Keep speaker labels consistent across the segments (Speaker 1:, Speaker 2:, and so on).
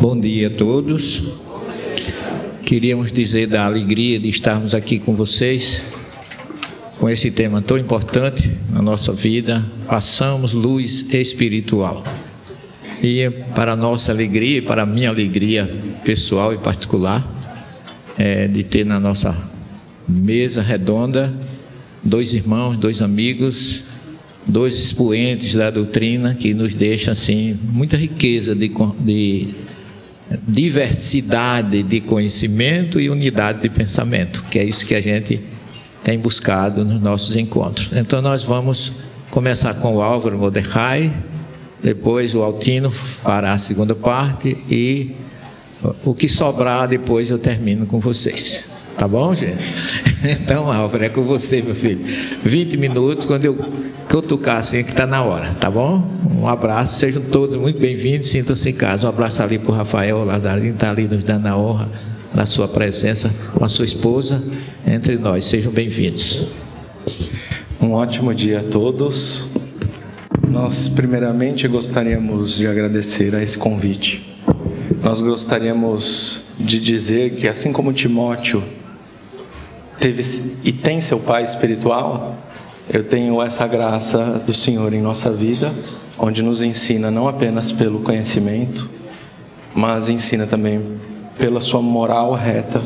Speaker 1: Bom dia a todos. Queríamos dizer da alegria de estarmos aqui com vocês, com esse tema tão importante na nossa vida, façamos luz espiritual. E para a nossa alegria, e para a minha alegria pessoal e particular, de ter na nossa mesa redonda dois irmãos, dois amigos, dois expoentes da doutrina que nos deixam assim muita riqueza de diversidade de conhecimento e unidade de pensamento, que é isso que a gente tem buscado nos nossos encontros. Então nós vamos começar com o Álvaro Mordecai, depois o Altino fará a segunda parte e o que sobrar depois eu termino com vocês. Tá bom, gente? Então, Álvaro, é com você, meu filho. 20 minutos, quando eu tocar assim, é que está na hora, tá bom? Um abraço, sejam todos muito bem-vindos, sintam-se em casa. Um abraço ali para o Rafael Lazarino, que está ali nos dando a honra da sua presença com a sua esposa entre nós. Sejam bem-vindos.
Speaker 2: Um ótimo dia a todos. Nós, primeiramente, gostaríamos de agradecer a esse convite. Nós gostaríamos de dizer que, assim como Timóteo teve e tem seu pai espiritual, eu tenho essa graça do Senhor em nossa vida, onde nos ensina não apenas pelo conhecimento, mas ensina também pela sua moral reta,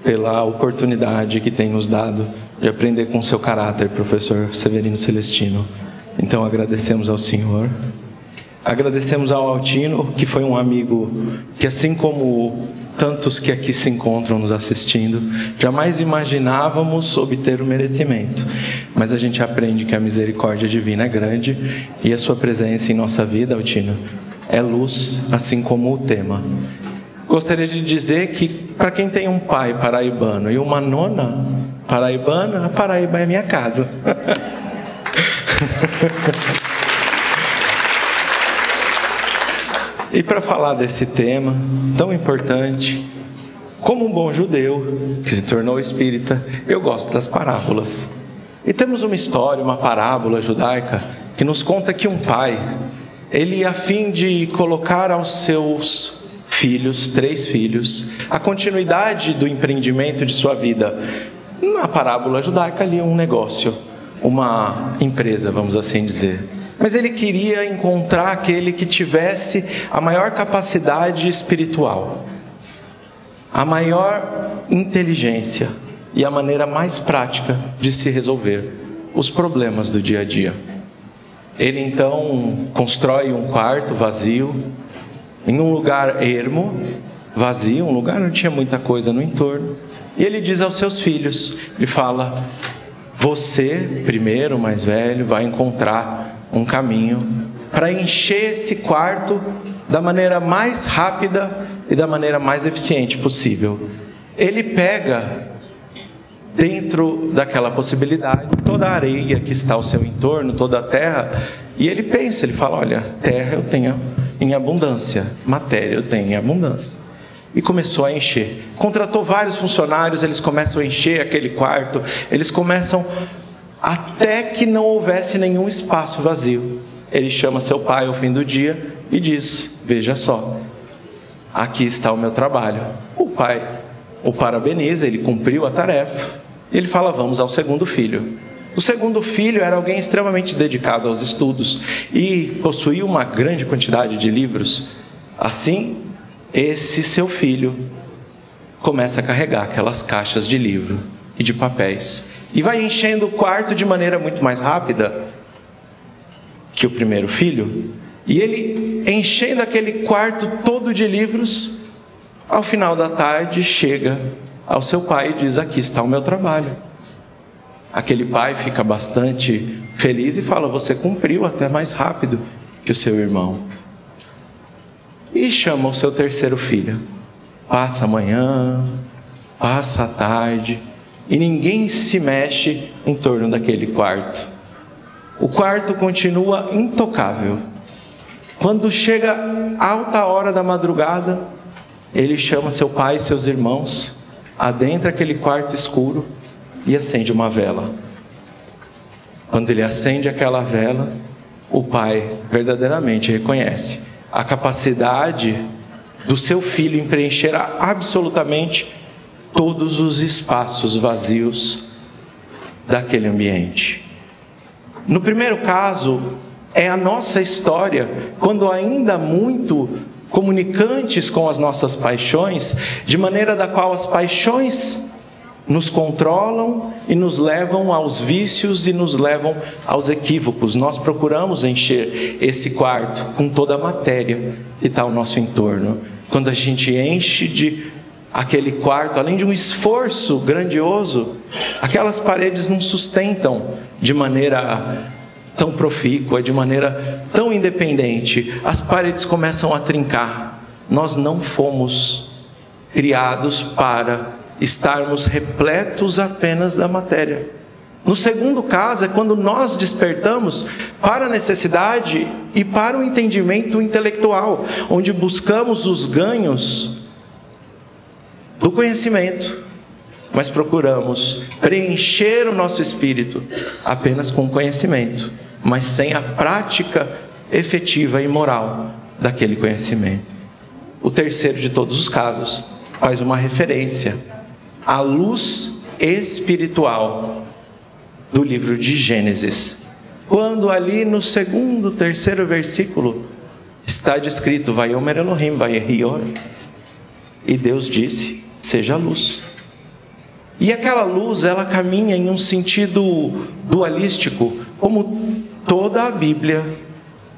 Speaker 2: pela oportunidade que tem nos dado de aprender com seu caráter, professor Severino Celestino. Então agradecemos ao Senhor. Agradecemos ao Altino, que foi um amigo que, assim como tantos que aqui se encontram nos assistindo, jamais imaginávamos obter o merecimento. Mas a gente aprende que a misericórdia divina é grande e a sua presença em nossa vida, Altino, é luz, assim como o tema. Gostaria de dizer que, para quem tem um pai paraibano e uma nona paraibana, a Paraíba é minha casa. E para falar desse tema tão importante, como um bom judeu que se tornou espírita, eu gosto das parábolas. E temos uma história, uma parábola judaica, que nos conta que um pai, ele, a fim de colocar aos seus filhos, 3 filhos, a continuidade do empreendimento de sua vida, na parábola judaica ali um negócio, uma empresa, vamos assim dizer. Mas ele queria encontrar aquele que tivesse a maior capacidade espiritual, a maior inteligência e a maneira mais prática de se resolver os problemas do dia a dia. Ele então constrói um quarto vazio, em um lugar ermo, vazio, um lugar onde não tinha muita coisa no entorno, e ele diz aos seus filhos, ele fala: você, primeiro, o mais velho, vai encontrar um caminho para encher esse quarto da maneira mais rápida e da maneira mais eficiente possível. Ele pega, dentro daquela possibilidade, toda a areia que está ao seu entorno, toda a terra, e ele pensa, ele fala: olha, terra eu tenho em abundância, matéria eu tenho em abundância. E começou a encher. Contratou vários funcionários, eles começam a encher aquele quarto, eles começam até que não houvesse nenhum espaço vazio. Ele chama seu pai ao fim do dia e diz: veja só, aqui está o meu trabalho. O pai o parabeniza, ele cumpriu a tarefa. Ele fala: vamos ao segundo filho. O segundo filho era alguém extremamente dedicado aos estudos e possuía uma grande quantidade de livros. Assim, esse seu filho começa a carregar aquelas caixas de livro e de papéis e vai enchendo o quarto de maneira muito mais rápida que o primeiro filho. E ele, enchendo aquele quarto todo de livros, ao final da tarde chega ao seu pai e diz: aqui está o meu trabalho. Aquele pai fica bastante feliz e fala: você cumpriu até mais rápido que o seu irmão. E chama o seu terceiro filho. Passa a manhã, passa a tarde, e ninguém se mexe em torno daquele quarto. O quarto continua intocável. Quando chega alta hora da madrugada, ele chama seu pai e seus irmãos, adentra aquele quarto escuro e acende uma vela. Quando ele acende aquela vela, o pai verdadeiramente reconhece a capacidade do seu Filho em preencher absolutamente todos os espaços vazios daquele ambiente. No primeiro caso, é a nossa história, quando ainda muito comunicantes com as nossas paixões, de maneira da qual as paixões nos controlam e nos levam aos vícios e nos levam aos equívocos. Nós procuramos encher esse quarto com toda a matéria que está ao nosso entorno. Quando a gente enche de aquele quarto, além de um esforço grandioso, aquelas paredes não sustentam de maneira tão profícua, de maneira tão independente. As paredes começam a trincar. Nós não fomos criados para estarmos repletos apenas da matéria. No segundo caso, é quando nós despertamos para a necessidade e para o entendimento intelectual, onde buscamos os ganhos do conhecimento, mas procuramos preencher o nosso espírito apenas com conhecimento, mas sem a prática efetiva e moral daquele conhecimento. O terceiro de todos os casos faz uma referência à luz espiritual do livro de Gênesis, quando ali no segundo, terceiro versículo está descrito: Vaiomer Elohim, Vayehior, e Deus disse: seja luz. E aquela luz, ela caminha em um sentido dualístico, como toda a Bíblia,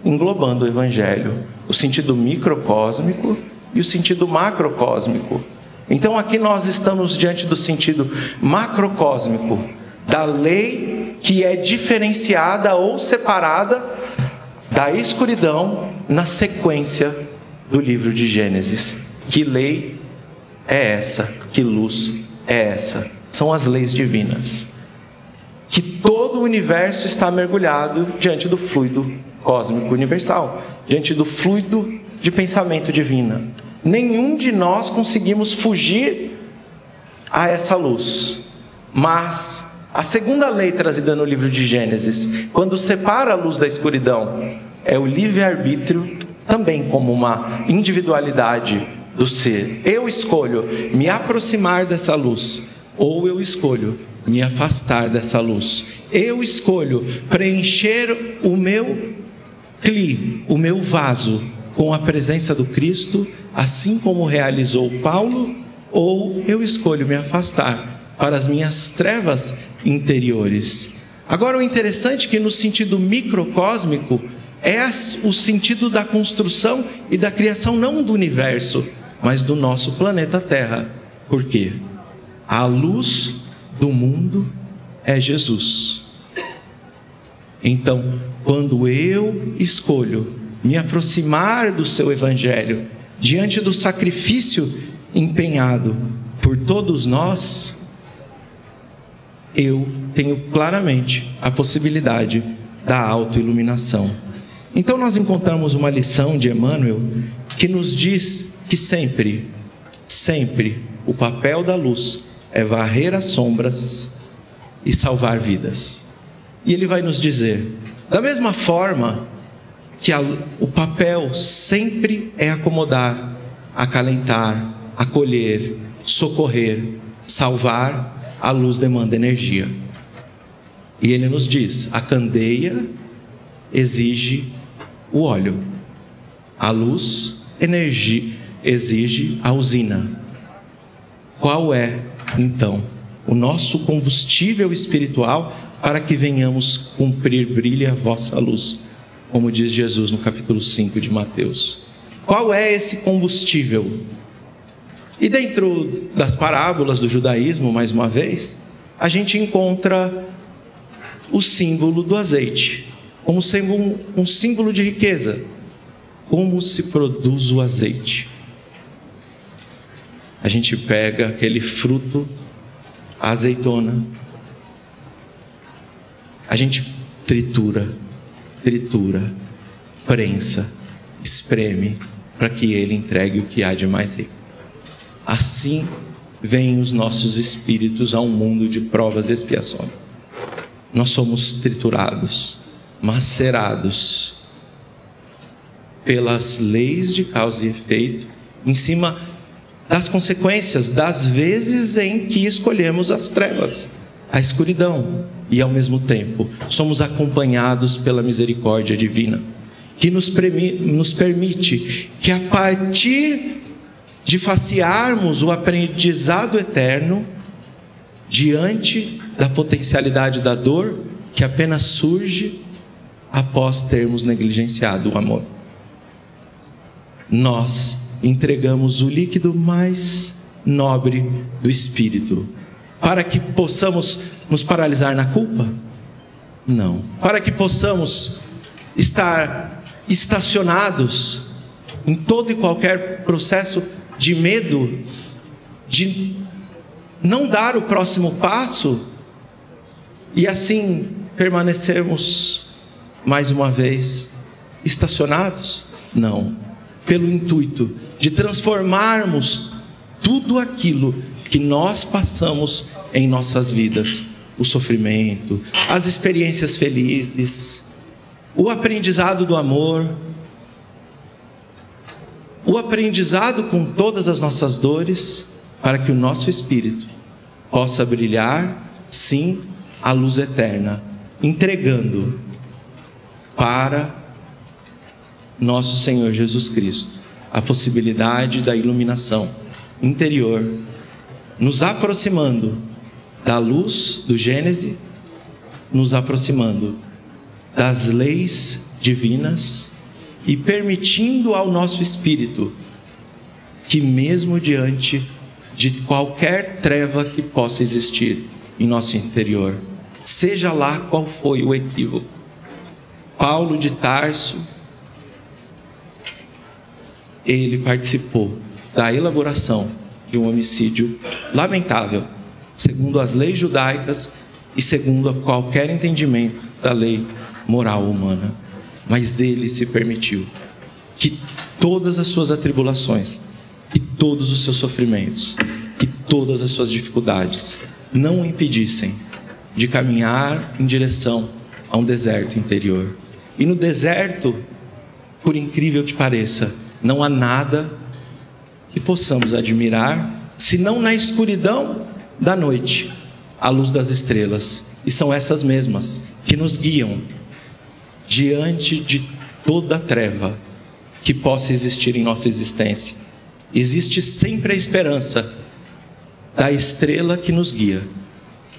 Speaker 2: englobando o Evangelho, o sentido microcósmico e o sentido macrocósmico. Então aqui nós estamos diante do sentido macrocósmico, da lei que é diferenciada ou separada da escuridão na sequência do livro de Gênesis. Que lei é essa? Que luz é essa? São as leis divinas. Que todo o universo está mergulhado diante do fluido cósmico universal, diante do fluido de pensamento divino. Nenhum de nós conseguimos fugir a essa luz. Mas a segunda lei trazida no livro de Gênesis, quando separa a luz da escuridão, é o livre-arbítrio, também como uma individualidade do ser. Eu escolho me aproximar dessa luz, ou eu escolho me afastar dessa luz. Eu escolho preencher o meu cli, o meu vaso, com a presença do Cristo, assim como realizou Paulo, ou eu escolho me afastar para as minhas trevas interiores. Agora, o interessante é que no sentido microcósmico é o sentido da construção e da criação, não do universo, mas do nosso planeta Terra. Por quê? A luz do mundo é Jesus. Então, quando eu escolho me aproximar do seu Evangelho, diante do sacrifício empenhado por todos nós, eu tenho claramente a possibilidade da autoiluminação. Então nós encontramos uma lição de Emmanuel que nos diz que sempre o papel da luz é varrer as sombras e salvar vidas. E ele vai nos dizer, da mesma forma que o papel sempre é acomodar, acalentar, acolher, socorrer, salvar, a luz demanda energia. E ele nos diz, a candeia exige o óleo, a luz, energia, exige a usina. Qual é, então, o nosso combustível espiritual para que venhamos cumprir brilhe a vossa luz, como diz Jesus no capítulo 5 de Mateus? Qual é esse combustível? E dentro das parábolas do judaísmo, mais uma vez, a gente encontra o símbolo do azeite, como um símbolo de riqueza. Como se produz o azeite? A gente pega aquele fruto, a azeitona, a gente tritura, prensa, espreme, para que ele entregue o que há de mais rico. Assim vêm os nossos espíritos a um mundo de provas e expiações. Nós somos triturados, macerados pelas leis de causa e efeito em cima das consequências das vezes em que escolhemos as trevas, a escuridão, e ao mesmo tempo somos acompanhados pela misericórdia divina, que nos permite que, a partir de facearmos o aprendizado eterno diante da potencialidade da dor que apenas surge após termos negligenciado o amor, nós entregamos o líquido mais nobre do Espírito para que possamos nos paralisar na culpa? Não. Para que possamos estar estacionados em todo e qualquer processo de medo, de não dar o próximo passo e assim permanecermos mais uma vez estacionados? Não. Pelo intuito de transformarmos tudo aquilo que nós passamos em nossas vidas, o sofrimento, as experiências felizes, o aprendizado do amor, o aprendizado com todas as nossas dores, para que o nosso espírito possa brilhar, sim, a luz eterna, entregando para nosso Senhor Jesus Cristo a possibilidade da iluminação interior, nos aproximando da luz do Gênesis, nos aproximando das leis divinas e permitindo ao nosso espírito que, mesmo diante de qualquer treva que possa existir em nosso interior, seja lá qual foi o equívoco, Paulo de Tarso, ele participou da elaboração de um homicídio lamentável, segundo as leis judaicas e segundo qualquer entendimento da lei moral humana. Mas ele se permitiu que todas as suas atribulações, que todos os seus sofrimentos, que todas as suas dificuldades não o impedissem de caminhar em direção a um deserto interior. E no deserto, por incrível que pareça, não há nada que possamos admirar, senão na escuridão da noite, a luz das estrelas. E são essas mesmas que nos guiam diante de toda treva que possa existir em nossa existência. Existe sempre a esperança da estrela que nos guia.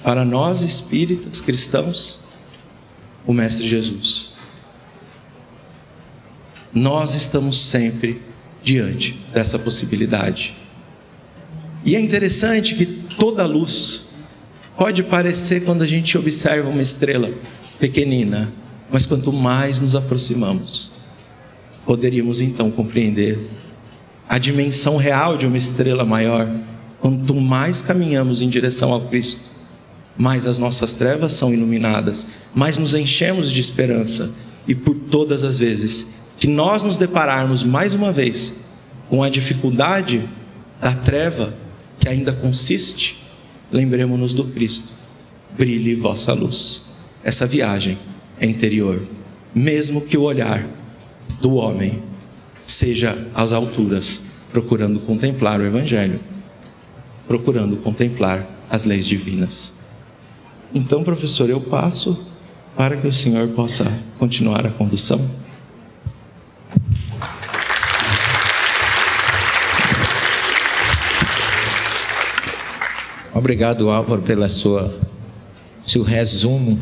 Speaker 2: Para nós espíritas cristãos, o Mestre Jesus. Nós estamos sempre diante dessa possibilidade. E é interessante que toda luz pode parecer, quando a gente observa uma estrela pequenina, mas quanto mais nos aproximamos, poderíamos então compreender a dimensão real de uma estrela maior. Quanto mais caminhamos em direção ao Cristo, mais as nossas trevas são iluminadas, mais nos enchemos de esperança. E por todas as vezes que nós nos depararmos mais uma vez com a dificuldade da treva que ainda consiste, lembremos-nos do Cristo. Brilhe vossa luz. Essa viagem é interior, mesmo que o olhar do homem seja às alturas, procurando contemplar o Evangelho, procurando contemplar as leis divinas. Então, professor, eu passo para que o senhor possa continuar a condução.
Speaker 1: Obrigado, Álvaro, pela seu resumo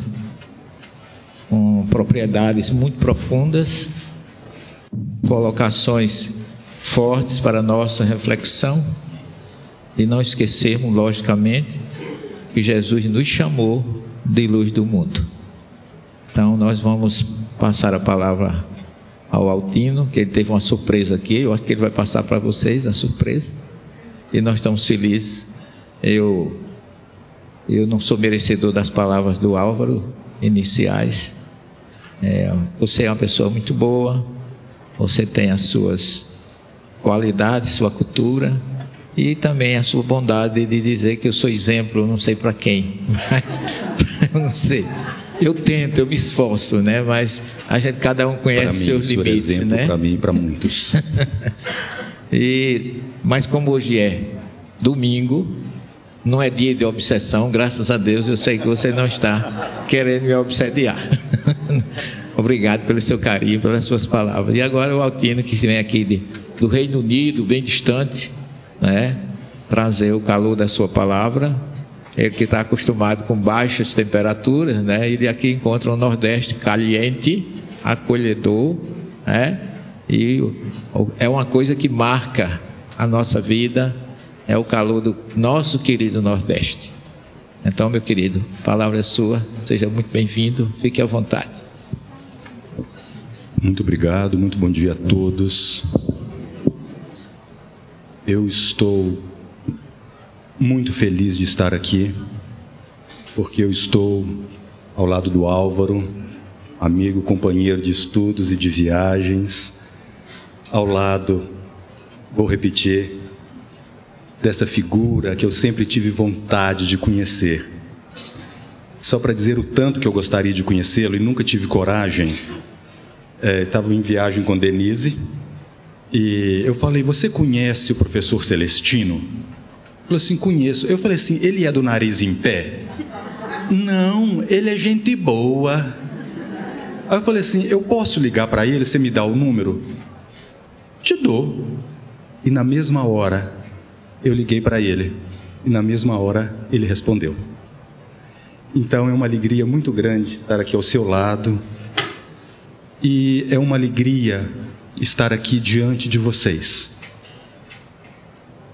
Speaker 1: com propriedades muito profundas, colocações fortes para a nossa reflexão, e não esquecermos, logicamente, que Jesus nos chamou de luz do mundo. Então nós vamos passar a palavra ao Altino, que ele teve uma surpresa aqui. Eu acho que ele vai passar para vocês a surpresa, e nós estamos felizes. Eu não sou merecedor das palavras do Álvaro iniciais. Você é uma pessoa muito boa, você tem as suas qualidades, sua cultura, e também a sua bondade de dizer que eu sou exemplo, não sei para quem, mas eu não sei. Eu tento, eu me esforço, né? Mas cada um conhece seus limites, né?
Speaker 3: Para mim e para muitos.
Speaker 1: Mas como hoje é domingo, não é dia de obsessão, graças a Deus, eu sei que você não está querendo me obsediar. Obrigado pelo seu carinho, pelas suas palavras. E agora o Altino, que vem aqui do Reino Unido, bem distante, né, trazer o calor da sua palavra. Ele que está acostumado com baixas temperaturas, né, ele aqui encontra um Nordeste caliente, acolhedor, né, e é uma coisa que marca a nossa vida, é o calor do nosso querido Nordeste. Então, meu querido, a palavra é sua, seja muito bem-vindo, fique à vontade.
Speaker 3: Muito obrigado, muito bom dia a todos. Eu estou muito feliz de estar aqui, porque eu estou ao lado do Álvaro, amigo, companheiro de estudos e de viagens, ao lado, vou repetir, dessa figura que eu sempre tive vontade de conhecer. Só para dizer o tanto que eu gostaria de conhecê-lo e nunca tive coragem, estava em viagem com Denise e eu falei: você conhece o professor Celestino? Ele falou assim: conheço. Eu falei assim: ele é do nariz em pé? Não, ele é gente boa. Aí eu falei assim: eu posso ligar para ele, você me dá o número? Te dou. E na mesma hora eu liguei para ele e na mesma hora ele respondeu. Então é uma alegria muito grande estar aqui ao seu lado e é uma alegria estar aqui diante de vocês.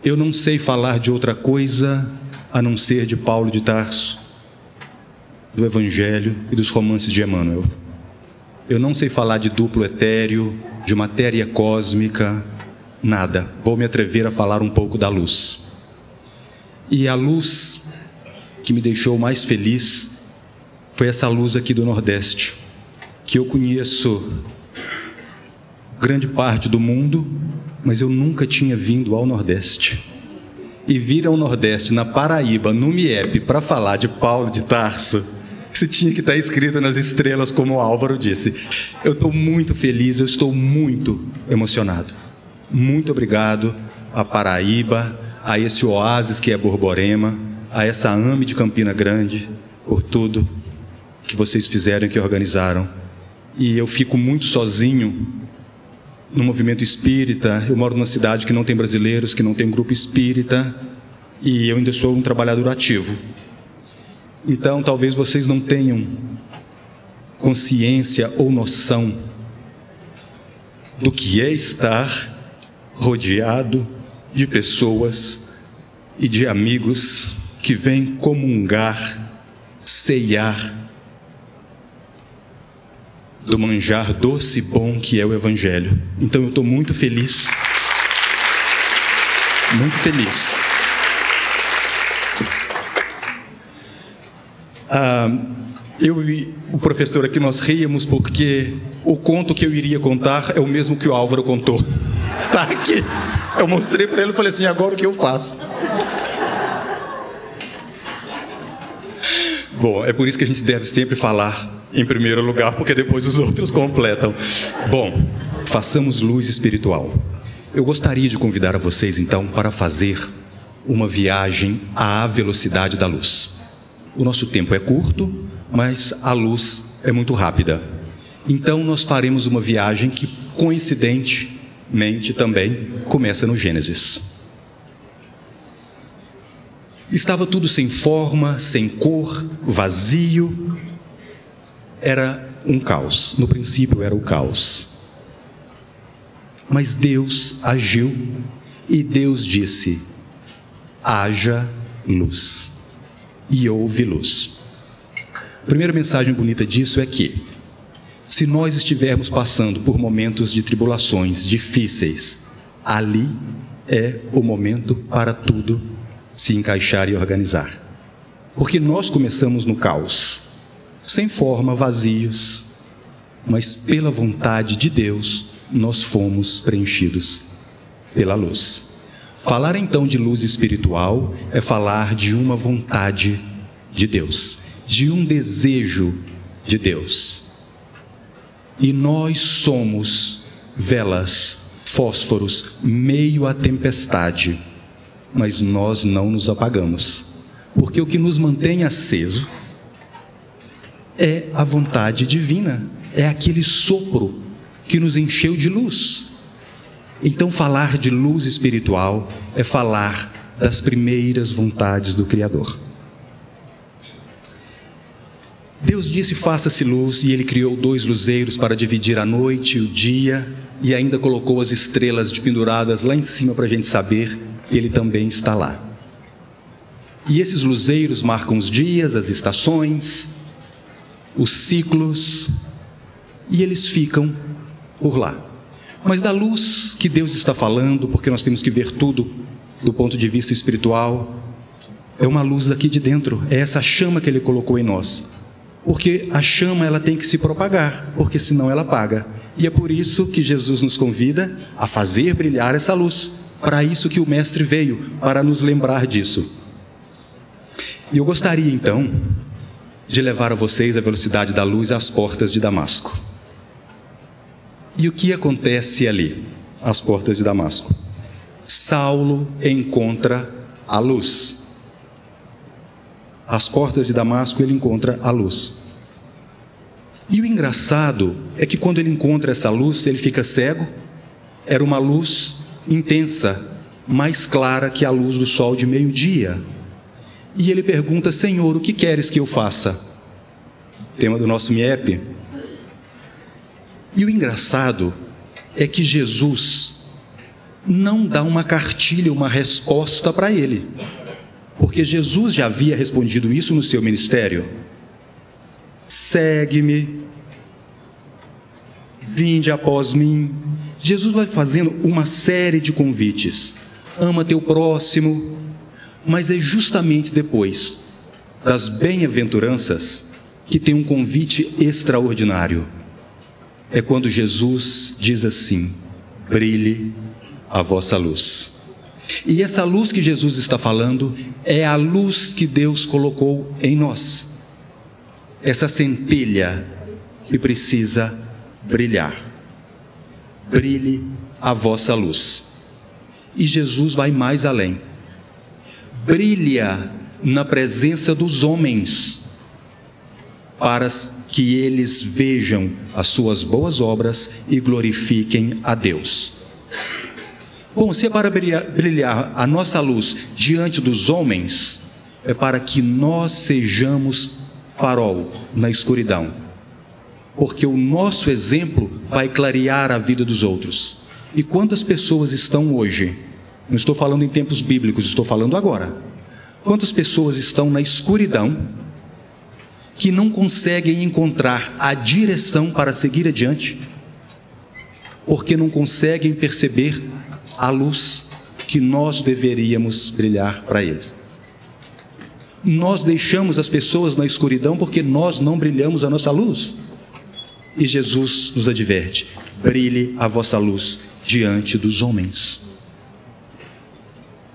Speaker 3: Eu não sei falar de outra coisa a não ser de Paulo de Tarso, do Evangelho e dos romances de Emmanuel. Eu não sei falar de duplo etéreo, de matéria cósmica, nada. Vou me atrever a falar um pouco da luz. E a luz que me deixou mais feliz foi essa luz aqui do Nordeste, que eu conheço grande parte do mundo, mas eu nunca tinha vindo ao Nordeste. E vir ao Nordeste, na Paraíba, no MIEP, para falar de Paulo de Tarso, isso tinha que estar escrito nas estrelas, como o Álvaro disse. Eu estou muito feliz, eu estou muito emocionado. Muito obrigado à Paraíba, a esse oásis que é Borborema, a essa AME de Campina Grande, por tudo que vocês fizeram e que organizaram. E eu fico muito sozinho no movimento espírita. Eu moro numa cidade que não tem brasileiros, que não tem grupo espírita, e eu ainda sou um trabalhador ativo. Então, talvez vocês não tenham consciência ou noção do que é estar rodeado de pessoas e de amigos que vêm comungar, ceiar do manjar doce e bom que é o Evangelho. Então eu estou muito feliz, muito feliz. Eu e o professor aqui, nós ríamos porque o conto que eu iria contar é o mesmo que o Álvaro contou. Tá aqui. Eu mostrei para ele e falei assim: agora o que eu faço? Bom, é por isso que a gente deve sempre falar em primeiro lugar, porque depois os outros completam. Bom, façamos luz espiritual. Eu gostaria de convidar a vocês, então, para fazer uma viagem à velocidade da luz. O nosso tempo é curto, mas a luz é muito rápida. Então, nós faremos uma viagem que, coincidentemente, também começa no Gênesis. Estava tudo sem forma, sem cor, vazio. Era um caos. No princípio era o caos. Mas Deus agiu e Deus disse: haja luz. E houve luz. A primeira mensagem bonita disso é que, se nós estivermos passando por momentos de tribulações difíceis, ali é o momento para tudo se encaixar e organizar. Porque nós começamos no caos, sem forma, vazios, mas pela vontade de Deus, nós fomos preenchidos pela luz. Falar então de luz espiritual é falar de uma vontade de Deus, de um desejo de Deus. E nós somos velas fósforos, meio à tempestade, mas nós não nos apagamos, porque o que nos mantém aceso é a vontade divina, é aquele sopro que nos encheu de luz. Então, falar de luz espiritual é falar das primeiras vontades do Criador. Deus disse: faça-se luz, e Ele criou 2 luzeiros para dividir a noite e o dia, e ainda colocou as estrelas penduradas lá em cima para a gente saber que Ele também está lá. E esses luzeiros marcam os dias, as estações, os ciclos, e eles ficam por lá. Mas da luz que Deus está falando, porque nós temos que ver tudo do ponto de vista espiritual, é uma luz daqui de dentro, é essa chama que Ele colocou em nós. Porque a chama, ela tem que se propagar, porque senão ela apaga. E é por isso que Jesus nos convida a fazer brilhar essa luz. Para isso que o Mestre veio, para nos lembrar disso. E eu gostaria então de levar a vocês a velocidade da luz às portas de Damasco. E o que acontece ali, às portas de Damasco? Saulo encontra a luz. Às portas de Damasco ele encontra a luz. E o engraçado é que quando ele encontra essa luz, ele fica cego. Era uma luz intensa, mais clara que a luz do sol de meio-dia. E ele pergunta: Senhor, o que queres que eu faça? Tema do nosso MIEP. E o engraçado é que Jesus não dá uma cartilha, uma resposta para ele. Porque Jesus já havia respondido isso no seu ministério. Segue-me, vinde após mim. Jesus vai fazendo uma série de convites. Ama teu próximo. Mas é justamente depois das bem-aventuranças que tem um convite extraordinário. É quando Jesus diz assim: brilhe a vossa luz. E essa luz que Jesus está falando é a luz que Deus colocou em nós. Essa centelha que precisa brilhar. Brilhe a vossa luz. E Jesus vai mais além. Brilha na presença dos homens, para que eles vejam as suas boas obras e glorifiquem a Deus. Bom, se é para brilhar a nossa luz diante dos homens, é para que nós sejamos farol na escuridão. Porque o nosso exemplo vai clarear a vida dos outros. E quantas pessoas estão hoje, não estou falando em tempos bíblicos, estou falando agora. Quantas pessoas estão na escuridão que não conseguem encontrar a direção para seguir adiante, porque não conseguem perceber a luz que nós deveríamos brilhar para eles. Nós deixamos as pessoas na escuridão porque nós não brilhamos a nossa luz. E Jesus nos adverte: brilhe a vossa luz diante dos homens.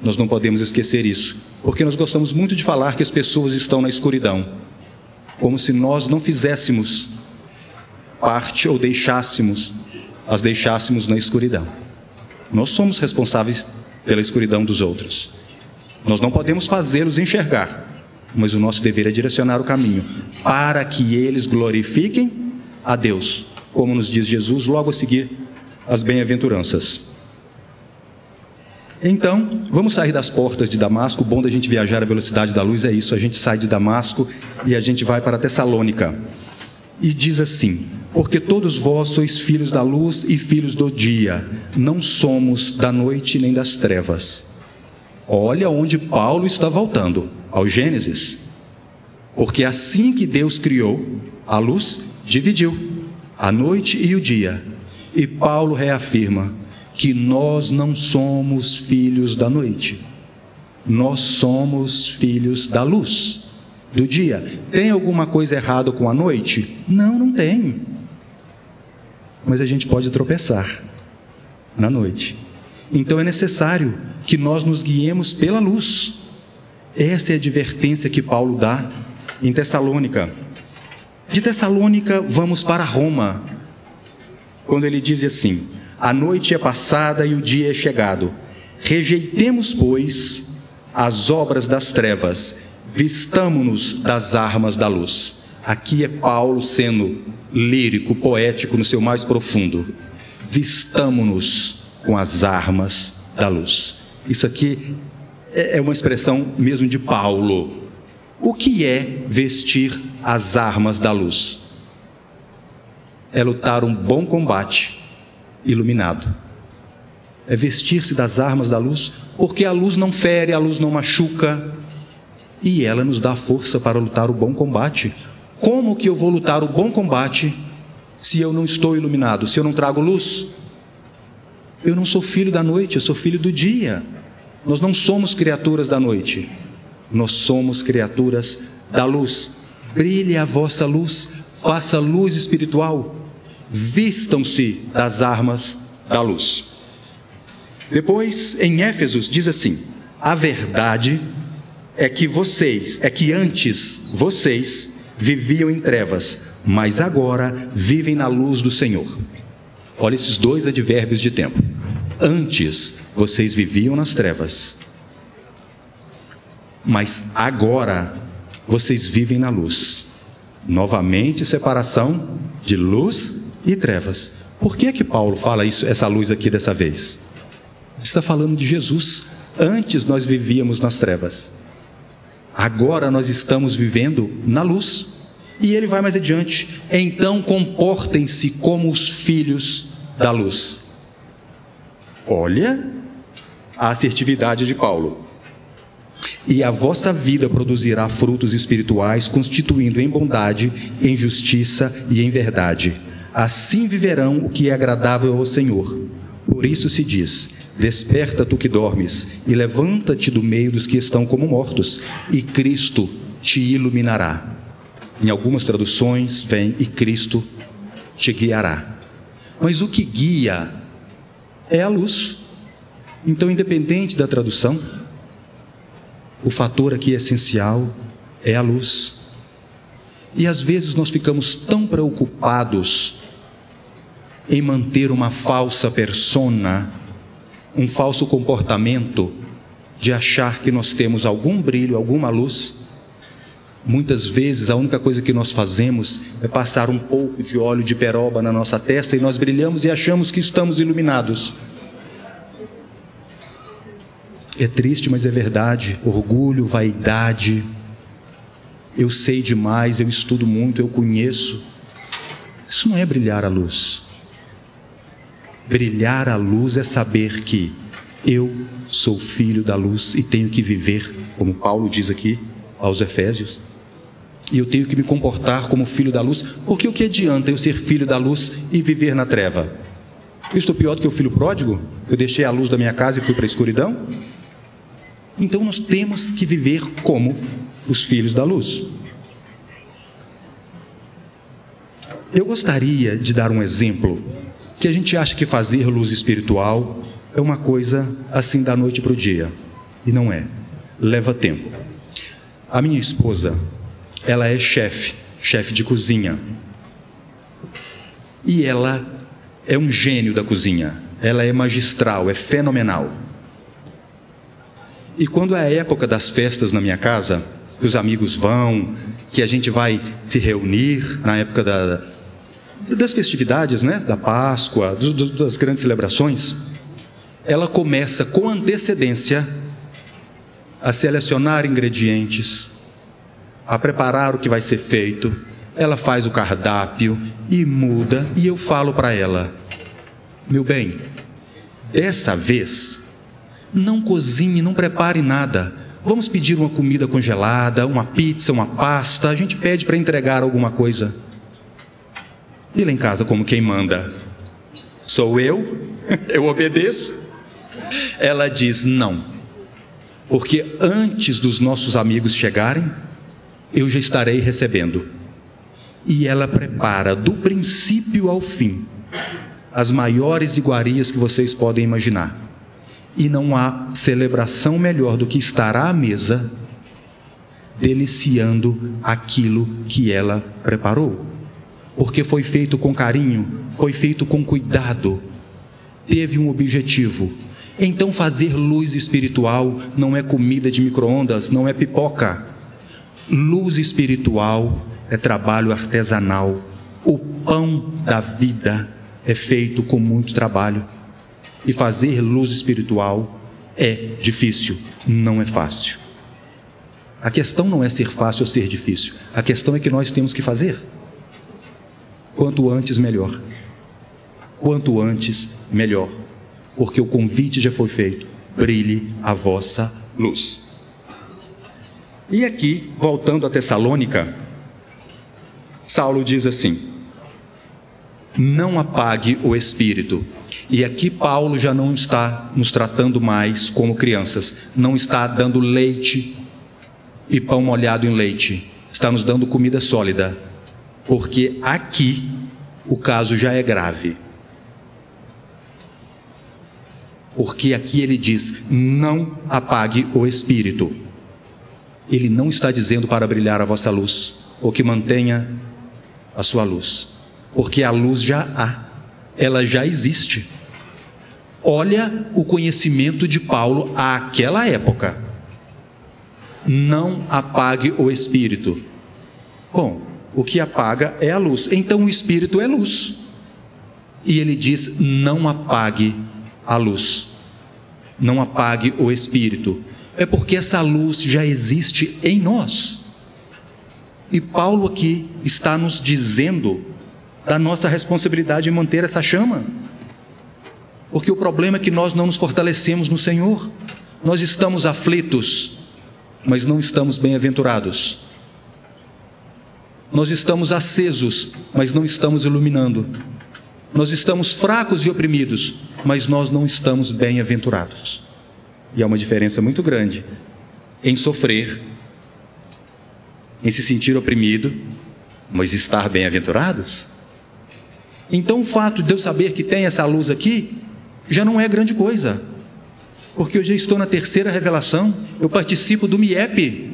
Speaker 3: Nós não podemos esquecer isso, porque nós gostamos muito de falar que as pessoas estão na escuridão, como se nós não fizéssemos parte ou as deixássemos na escuridão. Nós somos responsáveis pela escuridão dos outros. Nós não podemos fazê-los enxergar, mas o nosso dever é direcionar o caminho para que eles glorifiquem a Deus, como nos diz Jesus logo a seguir as bem-aventuranças. Então, vamos sair das portas de Damasco. O bom da gente viajar à velocidade da luz é isso: a gente sai de Damasco e a gente vai para Tessalônica. E diz assim: porque todos vós sois filhos da luz e filhos do dia, não somos da noite nem das trevas. Olha onde Paulo está voltando, ao Gênesis. Porque assim que Deus criou a luz, dividiu a noite e o dia. E Paulo reafirma que nós não somos filhos da noite, nós somos filhos da luz, do dia. Tem alguma coisa errada com a noite? Não, não tem. Mas a gente pode tropeçar na noite. Então é necessário que nós nos guiemos pela luz. Essa é a advertência que Paulo dá em Tessalônica. De Tessalônica vamos para Roma, quando ele diz assim: A noite é passada e o dia é chegado. Rejeitemos, pois, as obras das trevas, vistamo-nos das armas da luz. Aqui é Paulo sendo lírico, poético no seu mais profundo. Vistamo-nos com as armas da luz. Isso aqui é uma expressão mesmo de Paulo. O que é vestir as armas da luz? É lutar um bom combate iluminado. É vestir-se das armas da luz, porque a luz não fere, a luz não machuca, e ela nos dá força para lutar o bom combate. Como que eu vou lutar o bom combate se eu não estou iluminado, se eu não trago luz? Eu não sou filho da noite, eu sou filho do dia. Nós não somos criaturas da noite, nós somos criaturas da luz. Brilhe a vossa luz, faça luz espiritual, vistam-se das armas da luz. Depois, em Éfesos, diz assim: a verdade é que antes vocês viviam em trevas, mas agora vivem na luz do Senhor. Olha esses dois advérbios de tempo. Antes vocês viviam nas trevas, mas agora vocês vivem na luz. Novamente, separação de luz e trevas. Por que é que Paulo fala isso, essa luz aqui dessa vez? Está falando de Jesus. Antes nós vivíamos nas trevas, agora nós estamos vivendo na luz. E ele vai mais adiante: então comportem-se como os filhos da luz. Olha a assertividade de Paulo. E a vossa vida produzirá frutos espirituais, constituindo em bondade, em justiça e em verdade. Assim viverão o que é agradável ao Senhor. Por isso se diz: desperta tu que dormes, e levanta-te do meio dos que estão como mortos, e Cristo te iluminará. Em algumas traduções vem: e Cristo te guiará. Mas o que guia é a luz. Então, independente da tradução, o fator aqui essencial é a luz. E às vezes nós ficamos tão preocupados em manter uma falsa persona, um falso comportamento, de achar que nós temos algum brilho, alguma luz. Muitas vezes a única coisa que nós fazemos é passar um pouco de óleo de peroba na nossa testa e nós brilhamos e achamos que estamos iluminados. É triste, mas é verdade. Orgulho, vaidade. Eu sei demais, eu estudo muito, eu conheço. Isso não é brilhar a luz. Brilhar a luz é saber que eu sou filho da luz e tenho que viver, como Paulo diz aqui aos Efésios. E eu tenho que me comportar como filho da luz, porque o que adianta eu ser filho da luz e viver na treva? Eu estou pior do que o filho pródigo? Eu deixei a luz da minha casa e fui para a escuridão? Então nós temos que viver como os filhos da luz. Eu gostaria de dar um exemplo, que a gente acha que fazer luz espiritual é uma coisa assim da noite para o dia, e não é. Leva tempo. A minha esposa, ela é chefe de cozinha, e ela é um gênio da cozinha. Ela é magistral, é fenomenal. E quando é a época das festas na minha casa, que os amigos vão, que a gente vai se reunir na época das festividades, né? Da Páscoa, das grandes celebrações, ela começa com antecedência a selecionar ingredientes, a preparar o que vai ser feito. Ela faz o cardápio e muda, e eu falo para ela: meu bem, dessa vez não cozinhe, não prepare nada. Vamos pedir uma comida congelada, uma pizza, uma pasta. A gente pede para entregar alguma coisa. E lá em casa, como quem manda? Sou eu? Eu obedeço? Ela diz: não, porque antes dos nossos amigos chegarem, eu já estarei recebendo. E ela prepara do princípio ao fim as maiores iguarias que vocês podem imaginar. E não há celebração melhor do que estar à mesa, deliciando aquilo que ela preparou, porque foi feito com carinho, foi feito com cuidado. teve um objetivo. Então fazer luz espiritual não é comida de micro-ondas, não é pipoca. Luz espiritual é trabalho artesanal. O pão da vida é feito com muito trabalho. E fazer luz espiritual é difícil, não é fácil. A questão não é ser fácil ou ser difícil. A questão é que nós temos que fazer. Quanto antes, melhor. Quanto antes, melhor. Porque o convite já foi feito. Brilhe a vossa luz. E aqui, voltando a Tessalônica, Saulo diz assim: não apague o espírito. E aqui Paulo já não está nos tratando mais como crianças, não está dando leite e pão molhado em leite, está nos dando comida sólida, porque aqui o caso já é grave. Porque aqui ele diz: não apague o espírito. Ele não está dizendo para brilhar a vossa luz, ou que mantenha a sua luz, porque a luz já há, ela já existe. Olha o conhecimento de Paulo àquela época. Não apague o espírito. Bom, o que apaga é a luz, então o espírito é luz. E ele diz: não apague a luz, não apague o espírito. É porque essa luz já existe em nós. E Paulo aqui está nos dizendo da nossa responsabilidade em manter essa chama. Porque o problema é que nós não nos fortalecemos no Senhor. Nós estamos aflitos, mas não estamos bem-aventurados. Nós estamos acesos, mas não estamos iluminando. Nós estamos fracos e oprimidos, mas nós não estamos bem-aventurados. E há uma diferença muito grande em sofrer, em se sentir oprimido, mas estar bem-aventurados. Então o fato de eu saber que tem essa luz aqui já não é grande coisa, porque eu já estou na terceira revelação, eu participo do MIEP.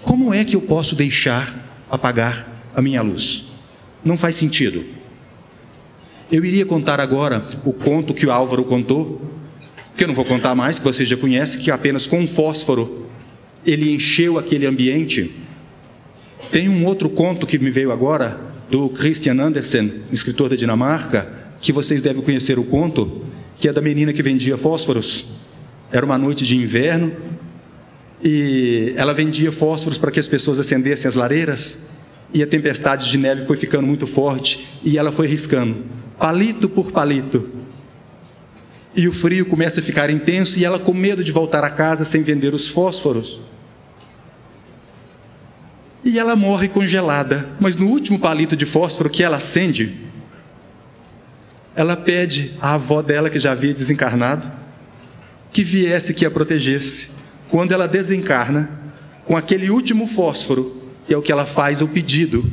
Speaker 3: Como é que eu posso deixar apagar a minha luz? Não faz sentido. Eu iria contar agora o conto que o Álvaro contou, que eu não vou contar mais, que vocês já conhecem, que apenas com um fósforo ele encheu aquele ambiente. Tem um outro conto que me veio agora, do Christian Andersen, escritor da Dinamarca, que vocês devem conhecer o conto, que é da menina que vendia fósforos. Era uma noite de inverno e ela vendia fósforos para que as pessoas acendessem as lareiras, e a tempestade de neve foi ficando muito forte e ela foi riscando, palito por palito. E o frio começa a ficar intenso e ela, com medo de voltar a casa sem vender os fósforos, e ela morre congelada. Mas no último palito de fósforo que ela acende, ela pede à avó dela, que já havia desencarnado, que viesse, que a protegesse. Quando ela desencarna, com aquele último fósforo, que é o que ela faz, o pedido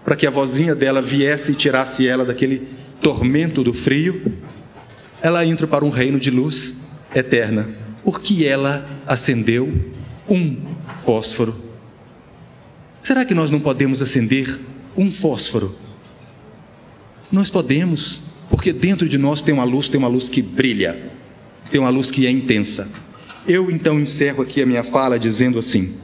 Speaker 3: para que a vozinha dela viesse e tirasse ela daquele tormento do frio, ela entra para um reino de luz eterna, porque ela acendeu um fósforo. Será que nós não podemos acender um fósforo? Nós podemos, porque dentro de nós tem uma luz que brilha, tem uma luz que é intensa. Eu então encerro aqui a minha fala dizendo assim,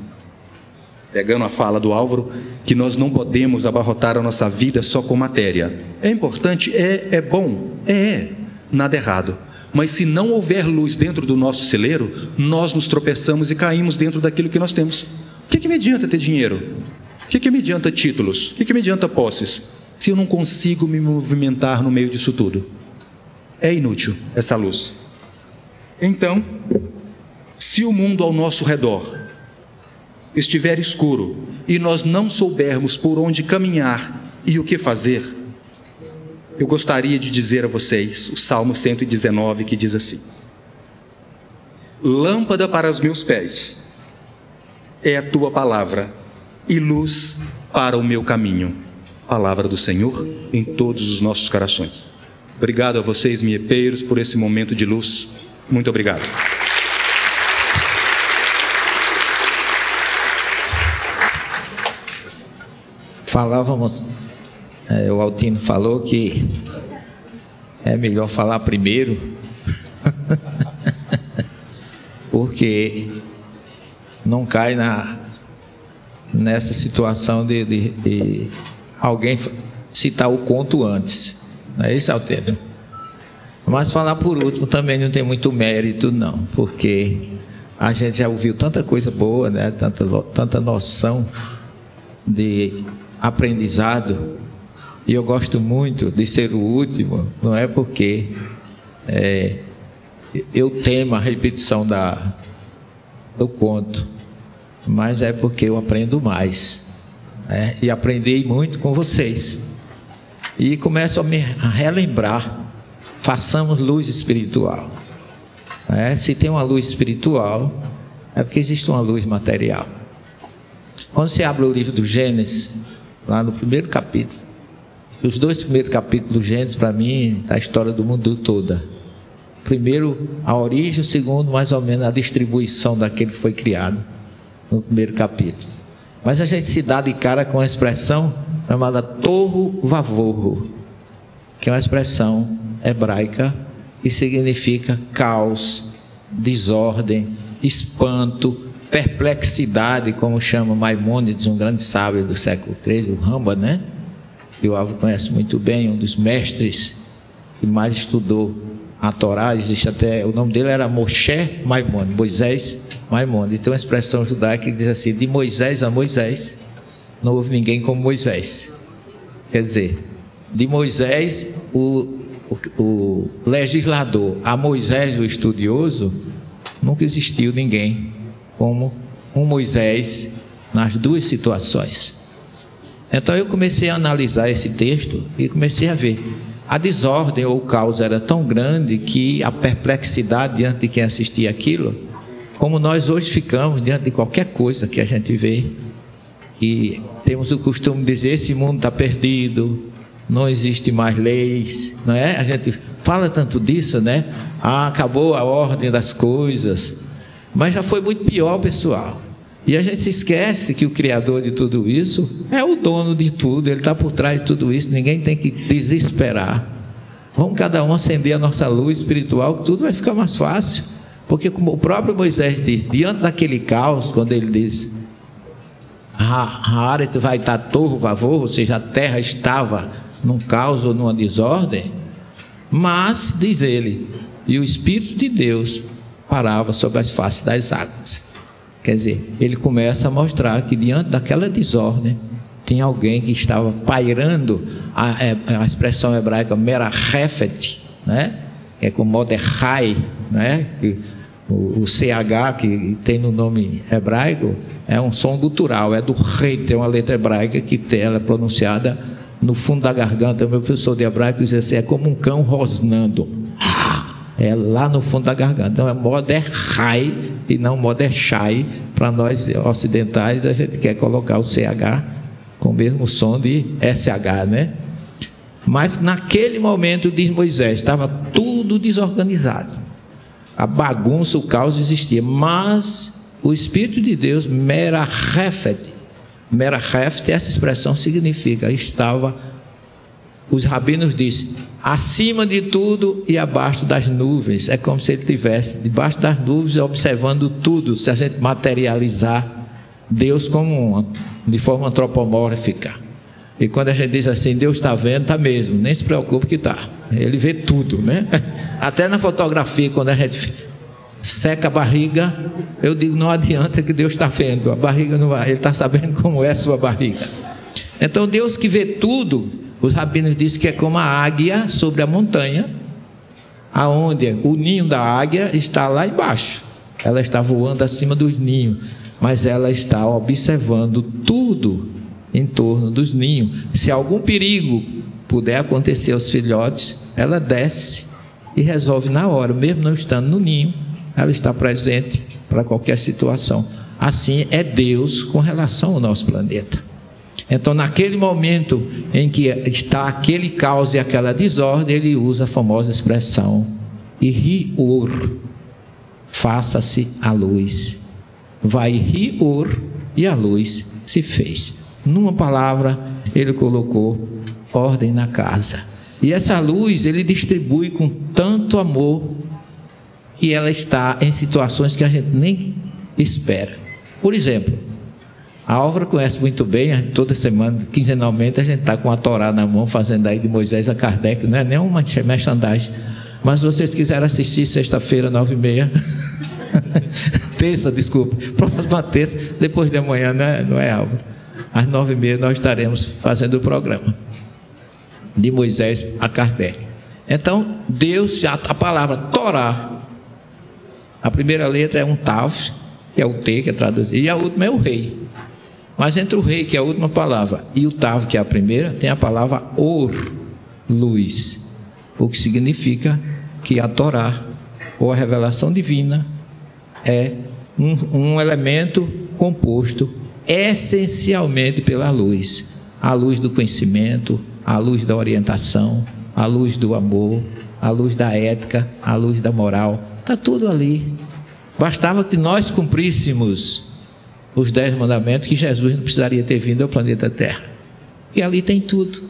Speaker 3: pegando a fala do Álvaro, que nós não podemos abarrotar a nossa vida só com matéria. É importante, é bom, nada errado. Mas se não houver luz dentro do nosso celeiro, nós nos tropeçamos e caímos dentro daquilo que nós temos. O que me adianta ter dinheiro? O que me adianta títulos? O que me adianta posses? Se eu não consigo me movimentar no meio disso tudo? É inútil essa luz. Então, se o mundo ao nosso redor estiver escuro e nós não soubermos por onde caminhar e o que fazer, eu gostaria de dizer a vocês o Salmo 119, que diz assim: lâmpada para os meus pés é a tua palavra e luz para o meu caminho. Palavra do Senhor em todos os nossos corações. Obrigado a vocês, miepeiros, por esse momento de luz. Muito obrigado.
Speaker 1: Falávamos, o Altino falou que é melhor falar primeiro, porque não cai nessa situação de alguém citar o conto antes. Esse é o termo. Mas falar por último também não tem muito mérito, não, porque a gente já ouviu tanta coisa boa, né? Tanta noção de aprendizado, e eu gosto muito de ser o último, não é porque eu temo a repetição do conto, mas é porque eu aprendo mais, né? E aprendi muito com vocês, e começo a relembrar. Façamos luz espiritual, né? Se tem uma luz espiritual, é porque existe uma luz material. Quando você abre o livro do Gênesis, lá no primeiro capítulo, os 2 primeiros capítulos do Gênesis, para mim, é a história do mundo toda. Primeiro, a origem, o segundo, mais ou menos, a distribuição daquele que foi criado, no primeiro capítulo. Mas a gente se dá de cara com a expressão chamada tohu vavohu, que é uma expressão hebraica que significa caos, desordem, espanto, perplexidade, como chama Maimônides, um grande sábio do século III, o Rambam, né? Que o Álvaro conhece muito bem, um dos mestres que mais estudou a Torá. Existe até, o nome dele era Moshe Maimônides, Moisés Maimônides. Tem uma expressão judaica que diz assim: de Moisés a Moisés não houve ninguém como Moisés. Quer dizer, de Moisés o legislador a Moisés o estudioso, nunca existiu ninguém como um Moisés nas duas situações. Então eu comecei a analisar esse texto e comecei a ver a desordem ou o caos era tão grande que a perplexidade diante de quem assistia aquilo, como nós hoje ficamos diante de qualquer coisa que a gente vê, e temos o costume de dizer: esse mundo está perdido, não existe mais leis, não é? A gente fala tanto disso, né? Acabou a ordem das coisas, mas já foi muito pior, pessoal. E a gente se esquece que o Criador de tudo isso é o dono de tudo, Ele está por trás de tudo isso. Ninguém tem que desesperar. Vamos cada um acender a nossa luz espiritual, que tudo vai ficar mais fácil. Porque como o próprio Moisés diz, diante daquele caos, quando ele diz: a área vai estar torro, vavor, ou seja, a terra estava num caos ou numa desordem, mas, diz ele, e o Espírito de Deus parava sobre as faces das águas. Quer dizer, ele começa a mostrar que diante daquela desordem tinha alguém que estava pairando, a expressão hebraica merahefet, né? Que é com Mordecai, né? Que o CH que tem no nome hebraico é um som gutural, é do rei, tem uma letra hebraica que ela é pronunciada no fundo da garganta. O meu professor de hebraico diz assim: é como um cão rosnando, é lá no fundo da garganta. Então é Mordecai e não Mordechai. Para nós ocidentais, a gente quer colocar o CH com o mesmo som de SH, né? Mas naquele momento, diz Moisés, estava tudo desorganizado, a bagunça, o caos existia, mas o Espírito de Deus, merahefet, essa expressão significa, estava, os rabinos dizem, acima de tudo e abaixo das nuvens. É como se ele estivesse debaixo das nuvens, observando tudo. Se a gente materializar Deus como de forma antropomórfica. E quando a gente diz assim, Deus está vendo, está mesmo, nem se preocupe que está. Ele vê tudo, né? Até na fotografia, quando a gente seca a barriga, eu digo, não adianta que Deus está vendo, a barriga não vai, Ele está sabendo como é a sua barriga. Então Deus que vê tudo, os rabinos dizem que é como a águia sobre a montanha, aonde o ninho da águia está lá embaixo. Ela está voando acima dos ninhos, mas ela está observando tudo em torno dos ninhos. Se algum perigo puder acontecer aos filhotes, ela desce e resolve na hora, mesmo não estando no ninho, ela está presente para qualquer situação. Assim é Deus com relação ao nosso planeta. Então, naquele momento em que está aquele caos e aquela desordem, ele usa a famosa expressão Iriur, faça-se a luz. Vai Iriur e a luz se fez. Numa palavra, ele colocou ordem na casa. E essa luz ele distribui com tanto amor que ela está em situações que a gente nem espera. Por exemplo, a Álvaro conhece muito bem, toda semana, quinzenalmente, a gente está com a Torá na mão, fazendo aí de Moisés a Kardec, não é nem uma merchandising. Mas se vocês quiserem assistir sexta-feira, 9h30, terça, desculpa, próxima terça, depois de amanhã, não é Álvaro? Às 9h30 nós estaremos fazendo o programa de Moisés a Kardec. Então, Deus, a palavra Torá, a primeira letra é um Tav, que é o T, que é traduzido, e a última é o rei. Mas entre o rei, que é a última palavra, e o Tav, que é a primeira, tem a palavra Or, luz, o que significa que a Torá, ou a revelação divina, é um elemento composto essencialmente pela luz. A luz do conhecimento, a luz da orientação, a luz do amor, a luz da ética, a luz da moral. Está tudo ali. Bastava que nós cumpríssemos os 10 mandamentos, que Jesus não precisaria ter vindo ao planeta Terra. E ali tem tudo.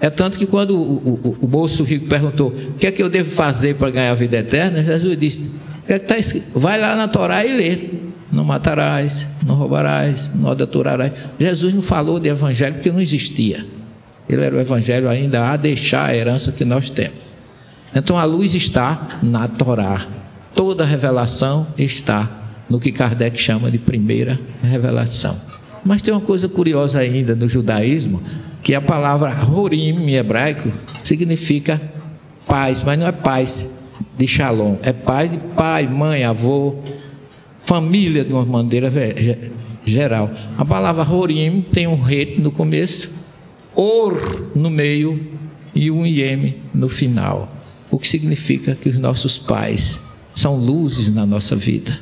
Speaker 1: É tanto que quando o moço rico perguntou: o que é que eu devo fazer para ganhar a vida eterna? Jesus disse: o que é que está escrito? Vai lá na Torá e lê. Não matarás, não roubarás, não adulterarás. Jesus não falou de evangelho porque não existia. Ele era o evangelho ainda a deixar a herança que nós temos. Então a luz está na Torá. Toda revelação está no que Kardec chama de primeira revelação. Mas tem uma coisa curiosa ainda no judaísmo, que a palavra Horim em hebraico significa paz, mas não é paz de Shalom, é paz de pai, mãe, avô, família de uma maneira geral. A palavra Horim tem um ret no começo, Or no meio e um Yem no final, o que significa que os nossos pais são luzes na nossa vida,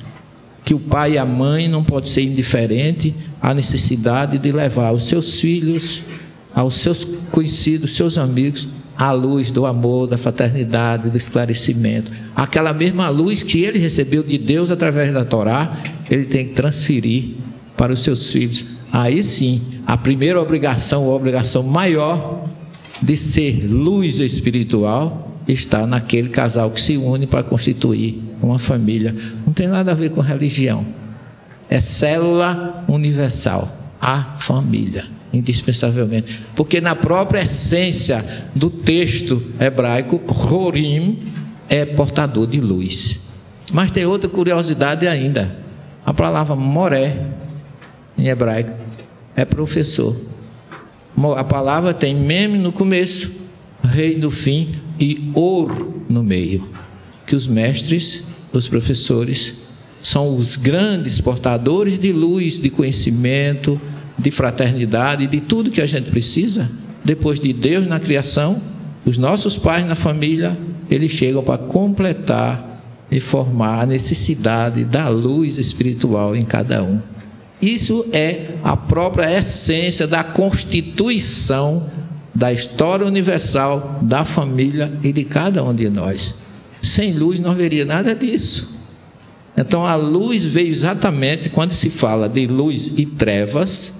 Speaker 1: que o pai e a mãe não podem ser indiferentes à necessidade de levar os seus filhos, aos seus conhecidos, seus amigos, à luz do amor, da fraternidade, do esclarecimento. Aquela mesma luz que ele recebeu de Deus através da Torá, ele tem que transferir para os seus filhos. Aí sim, a primeira obrigação, a obrigação maior de ser luz espiritual, está naquele casal que se une para constituir uma família. Não tem nada a ver com religião. É célula universal, a família, indispensavelmente. Porque na própria essência do texto hebraico, Horim é portador de luz. Mas tem outra curiosidade ainda. A palavra Moré, em hebraico, é professor. A palavra tem Mem no começo, Rei no fim e Or no meio. Que os mestres, os professores, são os grandes portadores de luz, de conhecimento, de fraternidade, de tudo que a gente precisa. Depois de Deus na criação, os nossos pais na família, eles chegam para completar e formar a necessidade da luz espiritual em cada um. Isso é a própria essência da constituição da história universal, da família e de cada um de nós. Sem luz não haveria nada disso. Então a luz veio exatamente quando se fala de luz e trevas.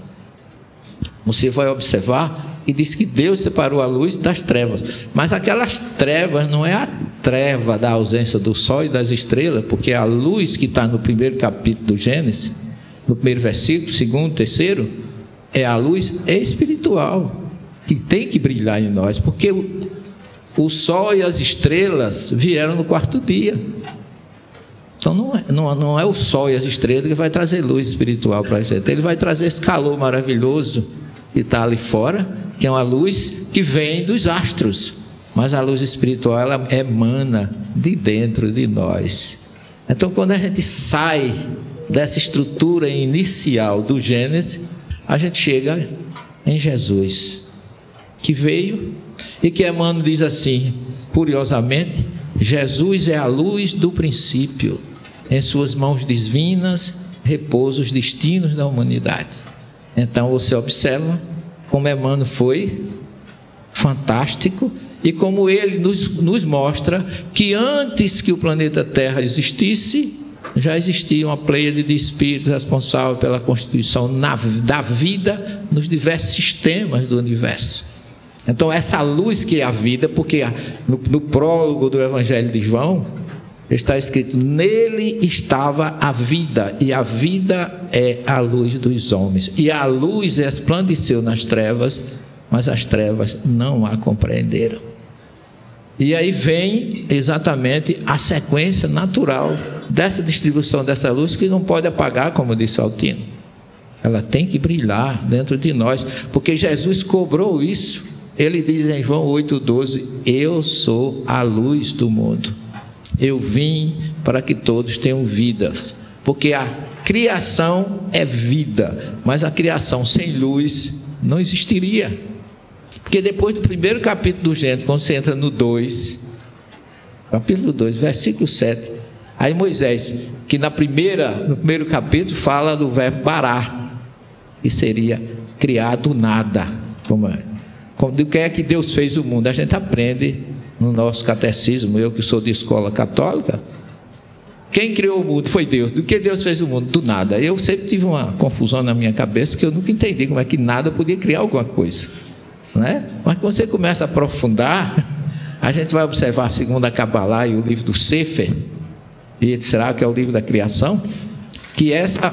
Speaker 1: Você vai observar e diz que Deus separou a luz das trevas. Mas aquelas trevas não é a treva da ausência do sol e das estrelas, porque a luz que está no primeiro capítulo do Gênesis, no primeiro versículo, segundo, terceiro, é a luz espiritual que tem que brilhar em nós, porque o sol e as estrelas vieram no quarto dia. Então não é o sol e as estrelas que vai trazer luz espiritual para a gente. Ele vai trazer esse calor maravilhoso que está ali fora, que é uma luz que vem dos astros, mas a luz espiritual ela emana de dentro de nós. Então quando a gente sai dessa estrutura inicial do Gênesis, a gente chega em Jesus, que veio e que Emmanuel diz assim, curiosamente: Jesus é a luz do princípio, em suas mãos divinas repousa os destinos da humanidade. Então você observa como Emmanuel foi fantástico e como ele nos mostra que antes que o planeta Terra existisse, já existia uma pleiade de espíritos responsável pela constituição da vida nos diversos sistemas do universo. Então essa luz que é a vida, porque no prólogo do Evangelho de João está escrito: nele estava a vida, e a vida é a luz dos homens, e a luz resplandeceu nas trevas, mas as trevas não a compreenderam. E aí vem exatamente a sequência natural dessa distribuição dessa luz, que não pode apagar, como disse Altino. Ela tem que brilhar dentro de nós, porque Jesus cobrou isso. Ele diz em João 8,12: eu sou a luz do mundo. Eu vim para que todos tenham vidas, porque a criação é vida, mas a criação sem luz não existiria. Porque depois do primeiro capítulo do Gênesis, quando você entra no 2, capítulo 2, versículo 7, aí Moisés, que no primeiro capítulo fala do verbo bará, que seria criar do nada. Do que é que Deus fez o mundo? A gente aprende no nosso catecismo, eu que sou de escola católica, quem criou o mundo foi Deus. Do que Deus fez o mundo? Do nada. Eu sempre tive uma confusão na minha cabeça, que eu nunca entendi como é que nada podia criar alguma coisa, não é? Mas quando você começa a aprofundar, a gente vai observar a segunda Cabalá e o livro do Sefer, e será que é o livro da criação, que essa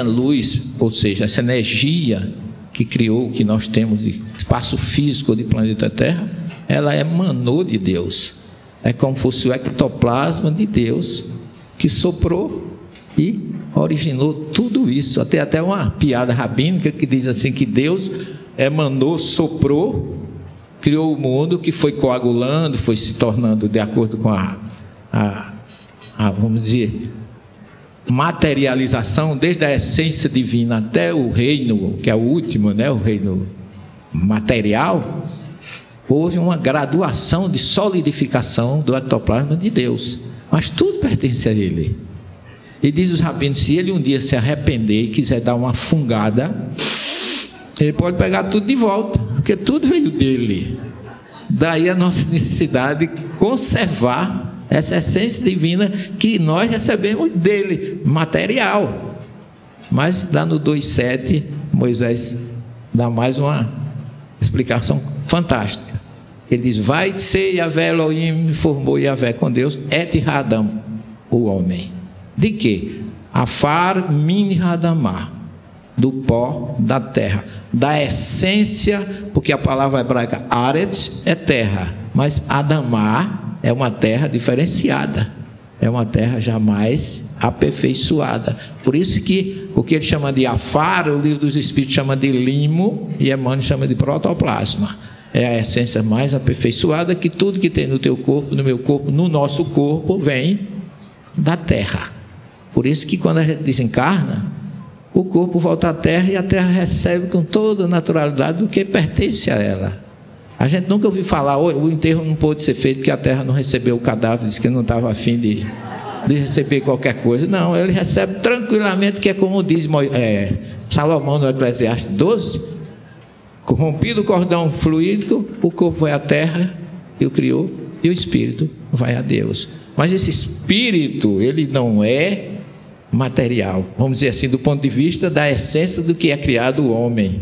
Speaker 1: luz, ou seja, essa energia que criou o que nós temos de espaço físico de planeta Terra, ela emanou de Deus. É como se fosse o ectoplasma de Deus que soprou e originou tudo isso. Até uma piada rabínica que diz assim, que Deus emanou, soprou, criou o mundo, que foi coagulando, foi se tornando de acordo com vamos dizer, materialização, desde a essência divina até o reino, que é o último, né, o reino material. Houve uma graduação de solidificação do ectoplasma de Deus, mas tudo pertence a Ele. E diz os rabinos, se Ele um dia se arrepender e quiser dar uma fungada, Ele pode pegar tudo de volta, porque tudo veio dele. Daí a nossa necessidade de conservar essa essência divina que nós recebemos dele, material. Mas lá no 2,7, Moisés dá mais uma explicação fantástica. Ele diz: vai ser Yahvé Elohim, formou Yahvé com Deus, et Hadam, o homem. De quê? Afar min Hadamah, do pó da terra, da essência, porque a palavra hebraica Aretz é terra, mas Adamah é uma terra diferenciada, é uma terra jamais aperfeiçoada. Por isso que o que ele chama de Afar, o livro dos Espíritos chama de limo, e Emmanuel chama de protoplasma. É a essência mais aperfeiçoada, que tudo que tem no teu corpo, no meu corpo, no nosso corpo, vem da terra. Por isso que quando a gente desencarna, o corpo volta à terra, e a terra recebe com toda a naturalidade o que pertence a ela. A gente nunca ouviu falar: o enterro não pôde ser feito porque a terra não recebeu o cadáver, disse que não estava a fim de receber qualquer coisa. Não, ele recebe tranquilamente, que é como diz Salomão no Eclesiastes 12: corrompido o cordão fluídico, o corpo vai à terra que o criou, e o espírito vai a Deus. Mas esse espírito, ele não é material, vamos dizer assim, do ponto de vista da essência do que é criado o homem.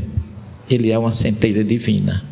Speaker 1: Ele é uma centelha divina,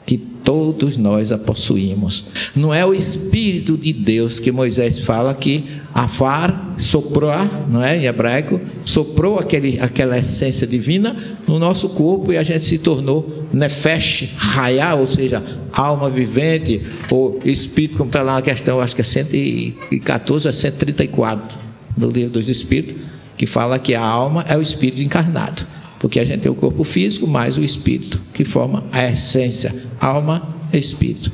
Speaker 1: que todos nós a possuímos. Não é o Espírito de Deus que Moisés fala que Afar soprou, não é, em hebraico, soprou aquela essência divina no nosso corpo, e a gente se tornou Nefesh Hayah, ou seja, alma vivente, ou espírito, como está lá na questão, acho que é 114 a 134 do livro dos Espíritos, que fala que a alma é o espírito encarnado, porque a gente tem o corpo físico mais o espírito, que forma a essência, alma e espírito.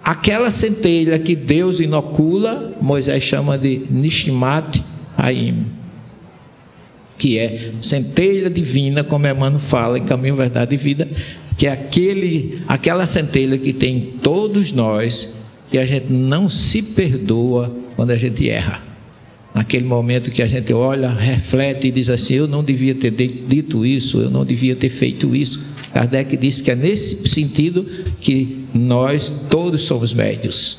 Speaker 1: Aquela centelha que Deus inocula, Moisés chama de Nishmat Haim, que é centelha divina, como Emmanuel fala em Caminho, Verdade e Vida, que é aquela centelha que tem em todos nós, e a gente não se perdoa quando a gente erra. Naquele momento que a gente olha, reflete e diz assim: eu não devia ter dito isso, eu não devia ter feito isso. Kardec disse que é nesse sentido que nós todos somos médios,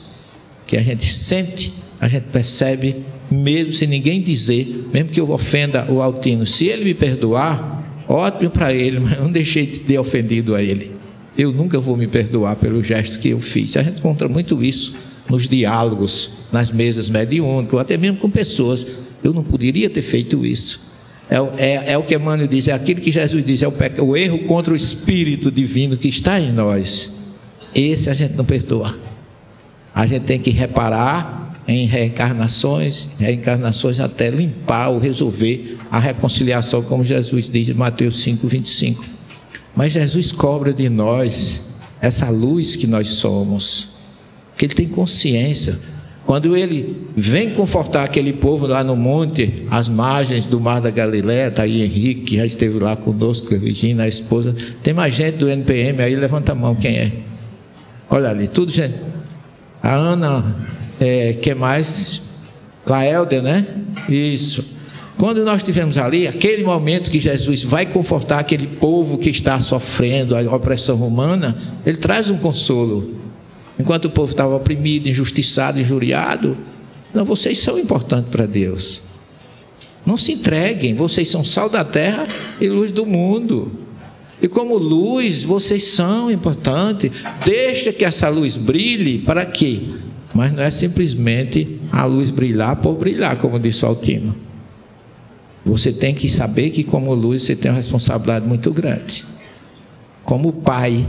Speaker 1: que a gente sente, a gente percebe, mesmo sem ninguém dizer, mesmo que eu ofenda o Altino, se ele me perdoar, ótimo para ele, mas eu não deixei de ter ofendido a ele. Eu nunca vou me perdoar pelo gesto que eu fiz. A gente encontra muito isso nos diálogos, nas mesas mediúnicas, ou até mesmo com pessoas. Eu não poderia ter feito isso. É o que Emmanuel diz, é aquilo que Jesus diz, é o erro contra o Espírito Divino que está em nós. Esse a gente não perdoa. A gente tem que reparar em reencarnações até limpar ou resolver a reconciliação, como Jesus diz em Mateus 5:25. Mas Jesus cobra de nós essa luz que nós somos, porque Ele tem consciência. Quando Ele vem confortar aquele povo lá no monte, às margens do Mar da Galileia, está aí Henrique, que já esteve lá conosco, a Virgínia, a esposa. Tem mais gente do NPM aí, levanta a mão, quem é? Olha ali, tudo gente. A Ana, que mais? Laelder, né? Isso. Quando nós estivemos ali, aquele momento que Jesus vai confortar aquele povo que está sofrendo a opressão romana, Ele traz um consolo. Enquanto o povo estava oprimido, injustiçado, injuriado, não, vocês são importantes para Deus. Não se entreguem, vocês são sal da terra e luz do mundo. E como luz, vocês são importantes. Deixa que essa luz brilhe, para quê? Mas não é simplesmente a luz brilhar por brilhar, como disse o Altino. Você tem que saber que como luz você tem uma responsabilidade muito grande. Como pai,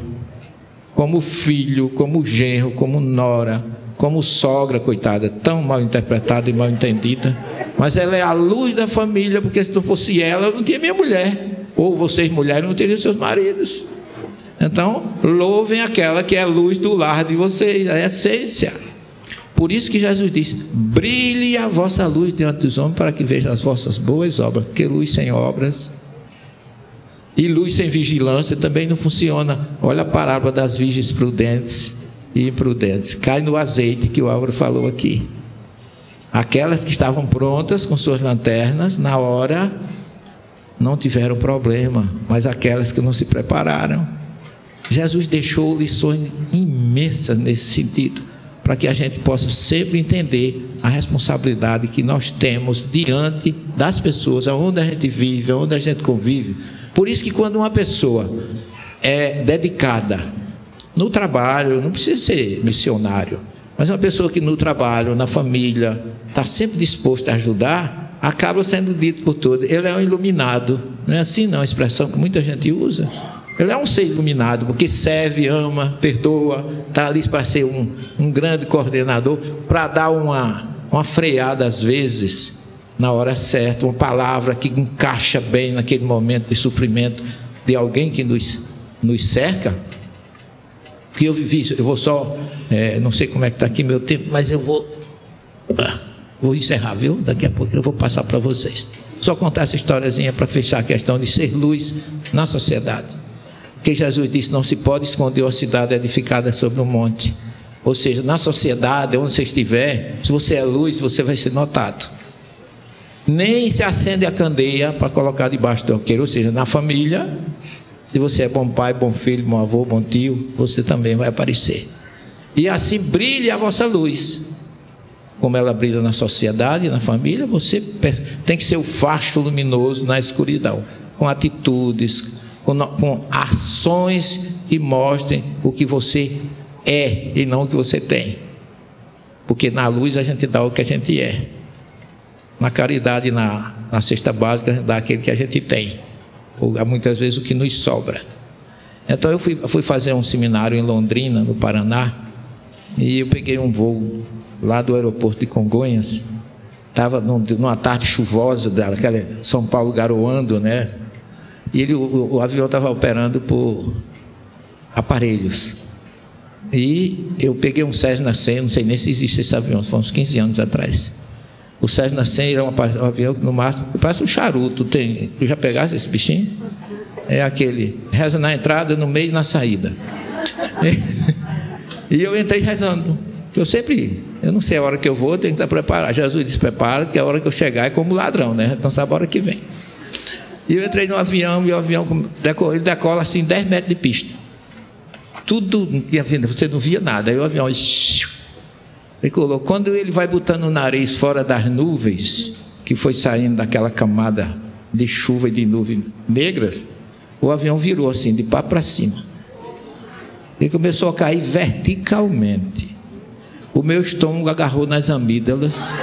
Speaker 1: como filho, como genro, como nora, como sogra, coitada, tão mal interpretada e mal entendida. Mas ela é a luz da família, porque se não fosse ela, eu não tinha minha mulher. Ou vocês mulheres não teriam seus maridos. Então, louvem aquela que é a luz do lar de vocês, a essência. Por isso que Jesus disse: brilhe a vossa luz diante dos homens, para que vejam as vossas boas obras. Porque luz sem obras e luz sem vigilância também não funciona. Olha a parábola das virgens prudentes e imprudentes. Cai no azeite que o Álvaro falou aqui. Aquelas que estavam prontas com suas lanternas, na hora não tiveram problema, mas aquelas que não se prepararam. Jesus deixou lições imensas nesse sentido, para que a gente possa sempre entender a responsabilidade que nós temos diante das pessoas, onde a gente vive, onde a gente convive. Por isso que quando uma pessoa é dedicada no trabalho, não precisa ser missionário, mas uma pessoa que no trabalho, na família, está sempre disposta a ajudar, acaba sendo dito por todos: ele é um iluminado. Não é assim não, a expressão que muita gente usa. Ele é um ser iluminado, porque serve, ama, perdoa, está ali para ser um grande coordenador, para dar uma freada às vezes, na hora certa, uma palavra que encaixa bem naquele momento de sofrimento de alguém que nos cerca. Que eu vivi isso, eu vou só, não sei como é que está aqui meu tempo, mas eu vou encerrar, viu? Daqui a pouco eu vou passar para vocês. Só contar essa historiazinha para fechar a questão de ser luz na sociedade. Porque Jesus disse: não se pode esconder uma cidade edificada sobre um monte. Ou seja, na sociedade, onde você estiver, se você é luz, você vai ser notado. Nem se acende a candeia para colocar debaixo do alqueire. Ou seja, na família, se você é bom pai, bom filho, bom avô, bom tio, você também vai aparecer. E assim brilhe a vossa luz. Como ela brilha na sociedade, na família, você tem que ser o facho luminoso na escuridão, com atitudes, com ações que mostrem o que você é e não o que você tem. Porque na luz a gente dá o que a gente é. Na caridade, na cesta básica, a gente dá aquilo que a gente tem, ou muitas vezes o que nos sobra. Então eu fui fazer um seminário em Londrina, no Paraná, e eu peguei um voo lá do aeroporto de Congonhas. Estava numa tarde chuvosa, daquela São Paulo garoando, né? E o avião estava operando por aparelhos. E eu peguei um Cessna 100, não sei nem se existe esse avião, foi uns 15 anos atrás. O Cessna 100 era um avião que no máximo parece um charuto. Tu já pegaste esse bichinho? É aquele, reza na entrada, no meio e na saída. E eu entrei rezando. Eu não sei a hora que eu vou, tenho que estar preparado. Jesus disse: prepara, que a hora que eu chegar é como ladrão, né? Não sabe a hora que vem. E eu entrei no avião, e o avião ele decola assim 10 metros de pista. Tudo, você não via nada. Aí o avião decolou. Quando ele vai botando o nariz fora das nuvens, que foi saindo daquela camada de chuva e de nuvens negras, o avião virou assim, de pá para cima. E começou a cair verticalmente. O meu estômago agarrou nas amígdalas.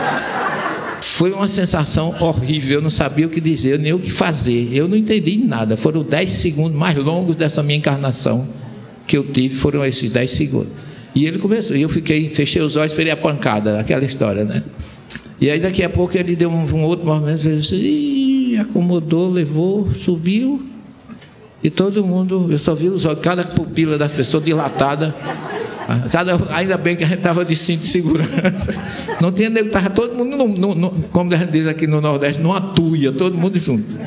Speaker 1: Foi uma sensação horrível, eu não sabia o que dizer, nem o que fazer. Eu não entendi nada. Foram 10 segundos mais longos dessa minha encarnação que eu tive, foram esses 10 segundos. E ele começou, e eu fechei os olhos, esperei a pancada, aquela história, né? E aí daqui a pouco ele deu um outro movimento, fez assim, acomodou, levou, subiu, e todo mundo, eu só vi os olhos, cada pupila das pessoas dilatada, ainda bem que a gente estava de cinto de segurança, não tinha nego, estava todo mundo, como a gente diz aqui no Nordeste, numa tuia, todo mundo junto.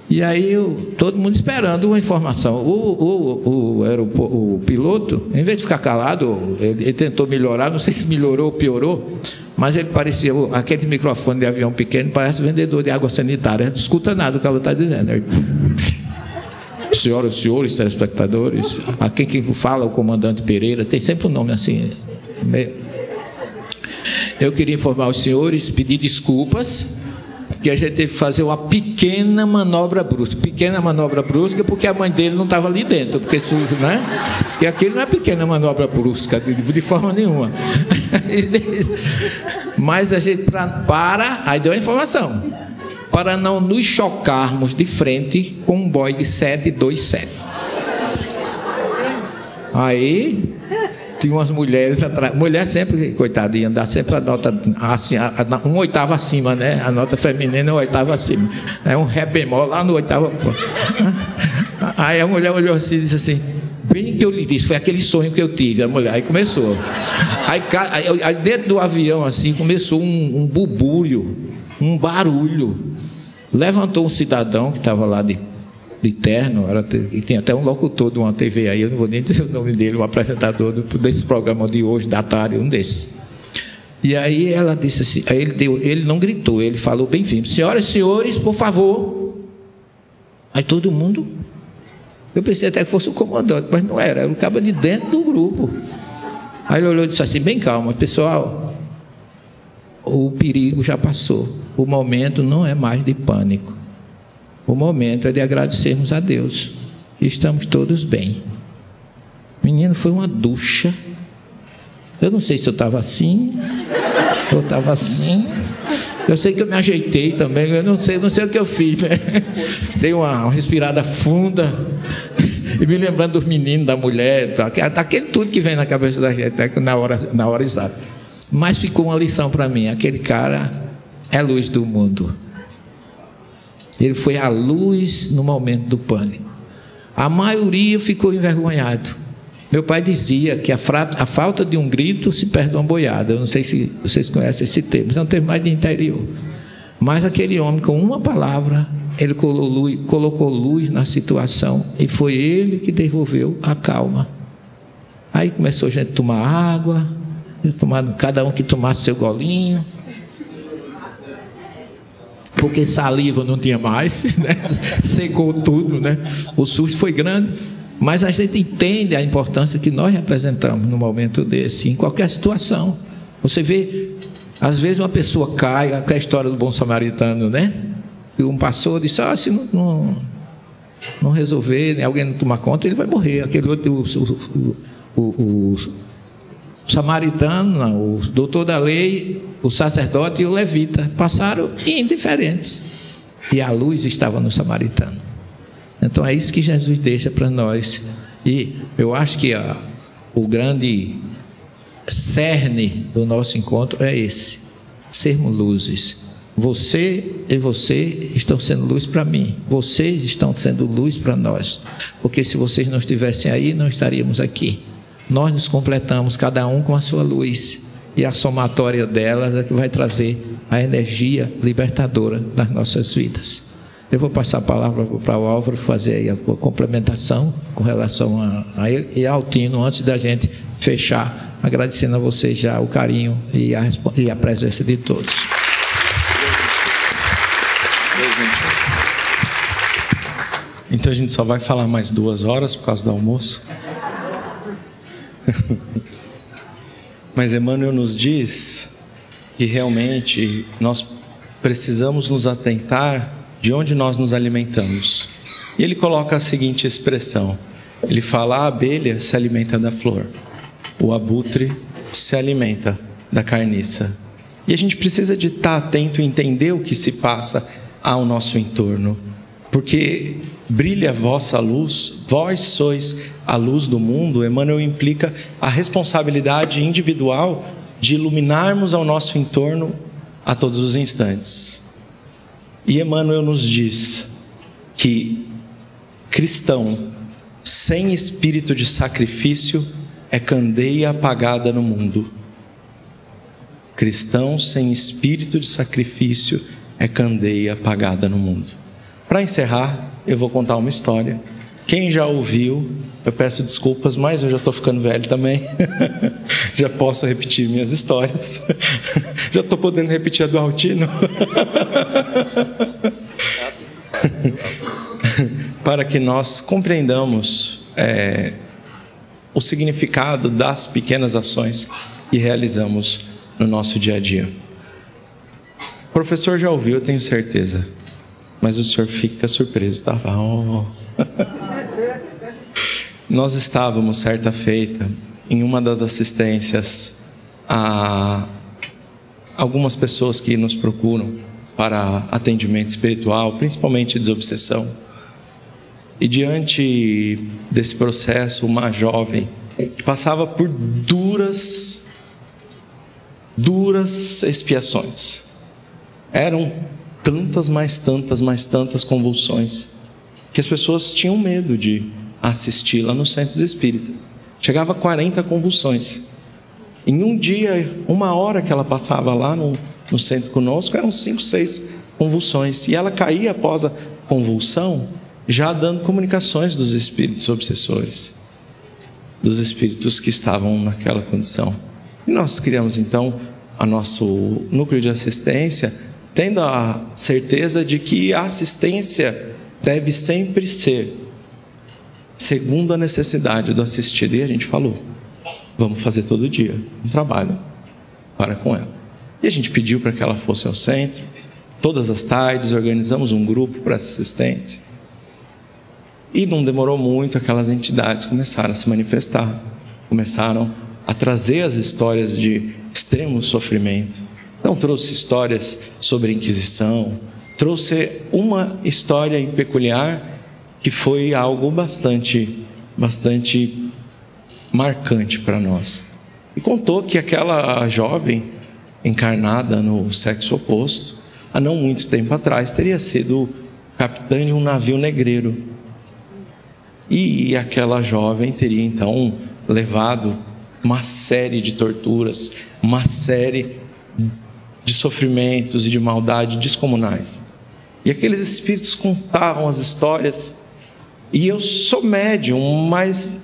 Speaker 1: E aí todo mundo esperando uma informação. O piloto, em vez de ficar calado, ele tentou melhorar, não sei se melhorou ou piorou, mas ele parecia, aquele microfone de avião pequeno parece vendedor de água sanitária, a gente não escuta nada do que ela está dizendo. Senhoras e senhores telespectadores, aqui quem fala é o comandante Pereira, tem sempre um nome assim. Eu queria informar os senhores, pedir desculpas, que a gente teve que fazer uma pequena manobra brusca. Pequena manobra brusca porque a mãe dele não estava ali dentro, porque isso, né? E aquilo não é pequena manobra brusca, de forma nenhuma. Mas a gente aí deu a informação, para não nos chocarmos de frente com um Boeing 727. Aí tinha umas mulheres atrás. Mulher sempre, coitadinha, dá sempre a nota assim, um oitavo acima, né? A nota feminina é um oitavo acima. É um ré bemol lá no oitavo. Aí a mulher olhou assim e disse assim: bem que eu lhe disse, foi aquele sonho que eu tive. A mulher, aí começou. Aí dentro do avião assim começou um bubulho, um barulho. Levantou um cidadão que estava lá de terno, e tem até um locutor de uma TV aí, eu não vou nem dizer o nome dele, um apresentador desse programa de hoje, da tarde, um desses. E aí ela disse assim, aí ele não gritou, ele falou bem firme: senhoras e senhores, por favor. Aí todo mundo, eu pensei até que fosse o comandante, mas não era o cabo de dentro do grupo. Aí ele olhou e disse assim, bem calma, pessoal, o perigo já passou, o momento não é mais de pânico. O momento é de agradecermos a Deus. Estamos todos bem. Menino, foi uma ducha. Eu não sei se eu estava assim, ou estava assim. Eu sei que eu me ajeitei também. Eu não sei o que eu fiz, né? Dei uma respirada funda. E me lembrando dos meninos, da mulher, daquele tudo que vem na cabeça da gente, né? na hora exata. Mas ficou uma lição para mim. Aquele cara é a luz do mundo. Ele foi a luz no momento do pânico. A maioria ficou envergonhado. Meu pai dizia que a falta de um grito se perde uma boiada. Eu não sei se vocês conhecem esse termo, é um termo mais de interior. Mas aquele homem, com uma palavra, ele colocou luz na situação, e foi ele que devolveu a calma. Aí começou a gente a tomar água, cada um que tomasse seu golinho, porque saliva não tinha mais, né? Secou tudo, né? O susto foi grande, mas a gente entende a importância que nós representamos no momento desse, em qualquer situação. Você vê, às vezes uma pessoa cai, aquela história do bom samaritano, né? Que um passou e disse, se não resolver, né? Alguém não tomar conta, ele vai morrer. Aquele outro, o samaritano, não, o doutor da lei, o sacerdote e o levita passaram indiferentes, e a luz estava no samaritano. Então é isso que Jesus deixa para nós. E eu acho que o grande cerne do nosso encontro é esse: sermos luzes. Você e você estão sendo luz para mim, vocês estão sendo luz para nós, porque se vocês não estivessem aí, não estaríamos aqui. Nós nos completamos, cada um com a sua luz, e a somatória delas é que vai trazer a energia libertadora das nossas vidas. Eu vou passar a palavra para o Álvaro fazer aí a complementação com relação a ele e ao Tino, antes da gente fechar, agradecendo a vocês já o carinho e a presença de todos.
Speaker 2: Então a gente só vai falar mais 2 horas por causa do almoço. Mas Emmanuel nos diz que realmente nós precisamos nos atentar de onde nós nos alimentamos. E ele coloca a seguinte expressão. Ele fala: a abelha se alimenta da flor, o abutre se alimenta da carniça. E a gente precisa de estar atento e entender o que se passa ao nosso entorno. Porque brilha a vossa luz, vós sois a luz do mundo. Emmanuel implica a responsabilidade individual de iluminarmos ao nosso entorno a todos os instantes. E Emmanuel nos diz que cristão sem espírito de sacrifício é candeia apagada no mundo. Cristão sem espírito de sacrifício é candeia apagada no mundo. Para encerrar, eu vou contar uma história. Quem já ouviu, eu peço desculpas, mas eu já estou ficando velho também. Já posso repetir minhas histórias. Já estou podendo repetir a do Altino. Para que nós compreendamos o significado das pequenas ações que realizamos no nosso dia a dia. O professor já ouviu, eu tenho certeza. Mas o senhor fica surpreso, tá? Nós estávamos, certa feita, em uma das assistências a algumas pessoas que nos procuram para atendimento espiritual, principalmente desobsessão. E diante desse processo, uma jovem que passava por duras expiações. Eram tantas, mais tantas convulsões, que as pessoas tinham medo de assisti-la nos centros espíritas. Chegava a 40 convulsões. Em um dia, 1 hora que ela passava lá no centro conosco, eram 5, 6 convulsões. E ela caía após a convulsão, já dando comunicações dos espíritos obsessores, dos espíritos que estavam naquela condição. E nós criamos então o nosso núcleo de assistência, tendo a certeza de que a assistência deve sempre ser segundo a necessidade do assistido. E a gente falou: vamos fazer todo dia um trabalho para com ela. E a gente pediu para que ela fosse ao centro. Todas as tardes organizamos um grupo para assistência. E não demorou muito, aquelas entidades começaram a se manifestar, começaram a trazer as histórias de extremo sofrimento. Então trouxe histórias sobre a Inquisição, trouxe uma história em peculiar que foi algo bastante marcante para nós. E contou que aquela jovem encarnada no sexo oposto, há não muito tempo atrás, teria sido capitã de um navio negreiro. E aquela jovem teria então levado uma série de torturas, uma série de sofrimentos e de maldade descomunais. E aqueles espíritos contavam as histórias. E eu sou médium, mas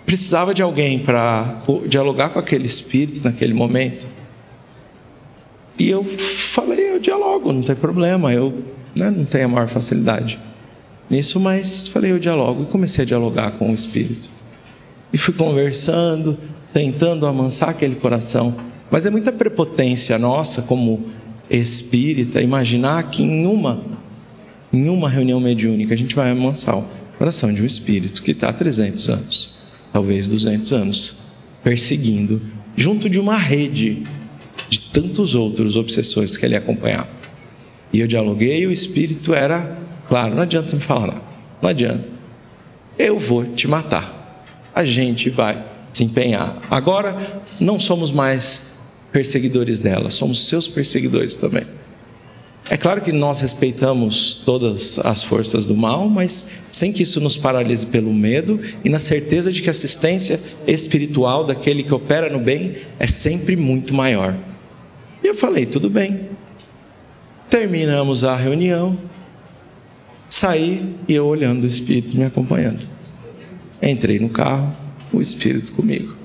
Speaker 2: precisava de alguém para dialogar com aquele espírito naquele momento. E eu falei: eu dialogo, não tem problema, eu não tenho a maior facilidade nisso, mas falei: eu dialogo. E comecei a dialogar com o espírito. E fui conversando, tentando amansar aquele coração. Mas é muita prepotência nossa como espírita imaginar que em uma reunião mediúnica a gente vai amansar o coração de um espírito que está há 300 anos, talvez 200 anos, perseguindo, junto de uma rede de tantos outros obsessores que ele acompanhava. E eu dialoguei e o espírito era claro: não adianta você me falar nada, não adianta, eu vou te matar, a gente vai se empenhar. Agora não somos mais perseguidores dela, somos seus perseguidores também. É claro que nós respeitamos todas as forças do mal, mas sem que isso nos paralise pelo medo e na certeza de que a assistência espiritual daquele que opera no bem é sempre muito maior. E eu falei: tudo bem. Terminamos a reunião, saí e eu olhando o espírito me acompanhando. Entrei no carro, o espírito comigo.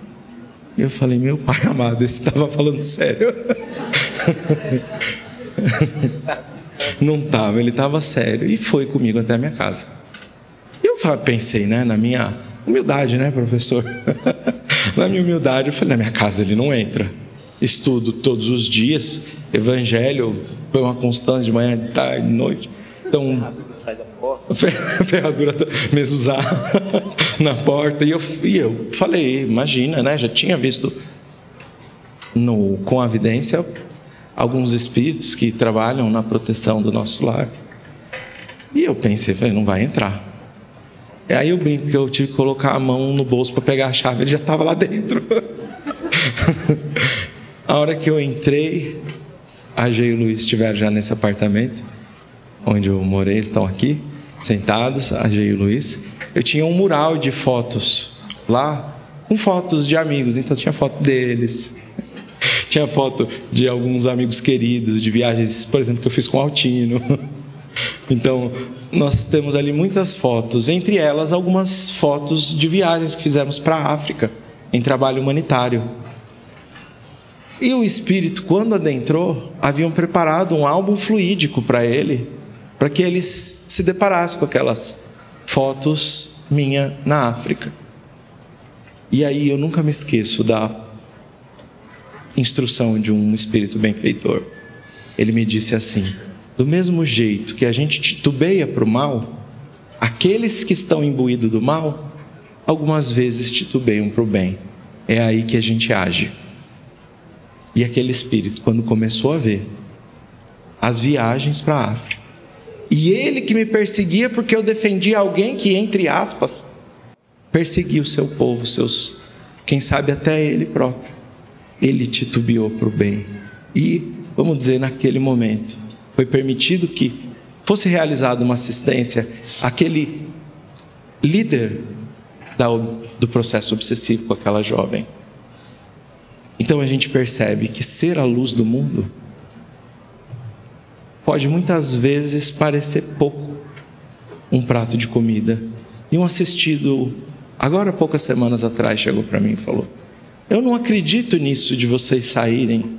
Speaker 2: E eu falei: meu pai amado, esse estava falando sério. Não estava, ele estava sério. E foi comigo até a minha casa. E eu pensei, na minha humildade, professor? Na minha humildade, eu falei: na minha casa ele não entra. Estudo todos os dias, evangelho foi uma constância de manhã, de tarde, de noite. Então, ferradura mezuzá na porta. E eu falei, imagina, né? Já tinha visto com a vidência alguns espíritos que trabalham na proteção do nosso lar. E eu pensei, falei, não vai entrar. E aí eu brinco que eu tive que colocar a mão no bolso para pegar a chave, ele já estava lá dentro. A hora que eu entrei, a Gê e o Luiz estiveram já nesse apartamento onde eu morei, estão aqui sentados, a Gê e o Luiz. Eu tinha um mural de fotos lá, com fotos de amigos, então tinha foto deles, tinha foto de alguns amigos queridos, de viagens, por exemplo, que eu fiz com o Altino. Então, nós temos ali muitas fotos, entre elas algumas fotos de viagens que fizemos para a África, em trabalho humanitário. E o Espírito, quando adentrou, haviam preparado um álbum fluídico para ele, para que ele se deparasse com aquelas fotos minhas na África. E aí eu nunca me esqueço da instrução de um Espírito benfeitor. Ele me disse assim: do mesmo jeito que a gente titubeia para o mal, aqueles que estão imbuídos do mal, algumas vezes titubeiam para o bem. É aí que a gente age. E aquele espírito, quando começou a ver as viagens para a África, e ele que me perseguia porque eu defendia alguém que, entre aspas, perseguia o seu povo, quem sabe até ele próprio, ele titubeou para o bem. E, vamos dizer, naquele momento, foi permitido que fosse realizada uma assistência àquele líder do processo obsessivo com aquela jovem. Então a gente percebe que ser a luz do mundo pode muitas vezes parecer pouco, um prato de comida. E um assistido, agora poucas semanas atrás, chegou para mim e falou: eu não acredito nisso de vocês saírem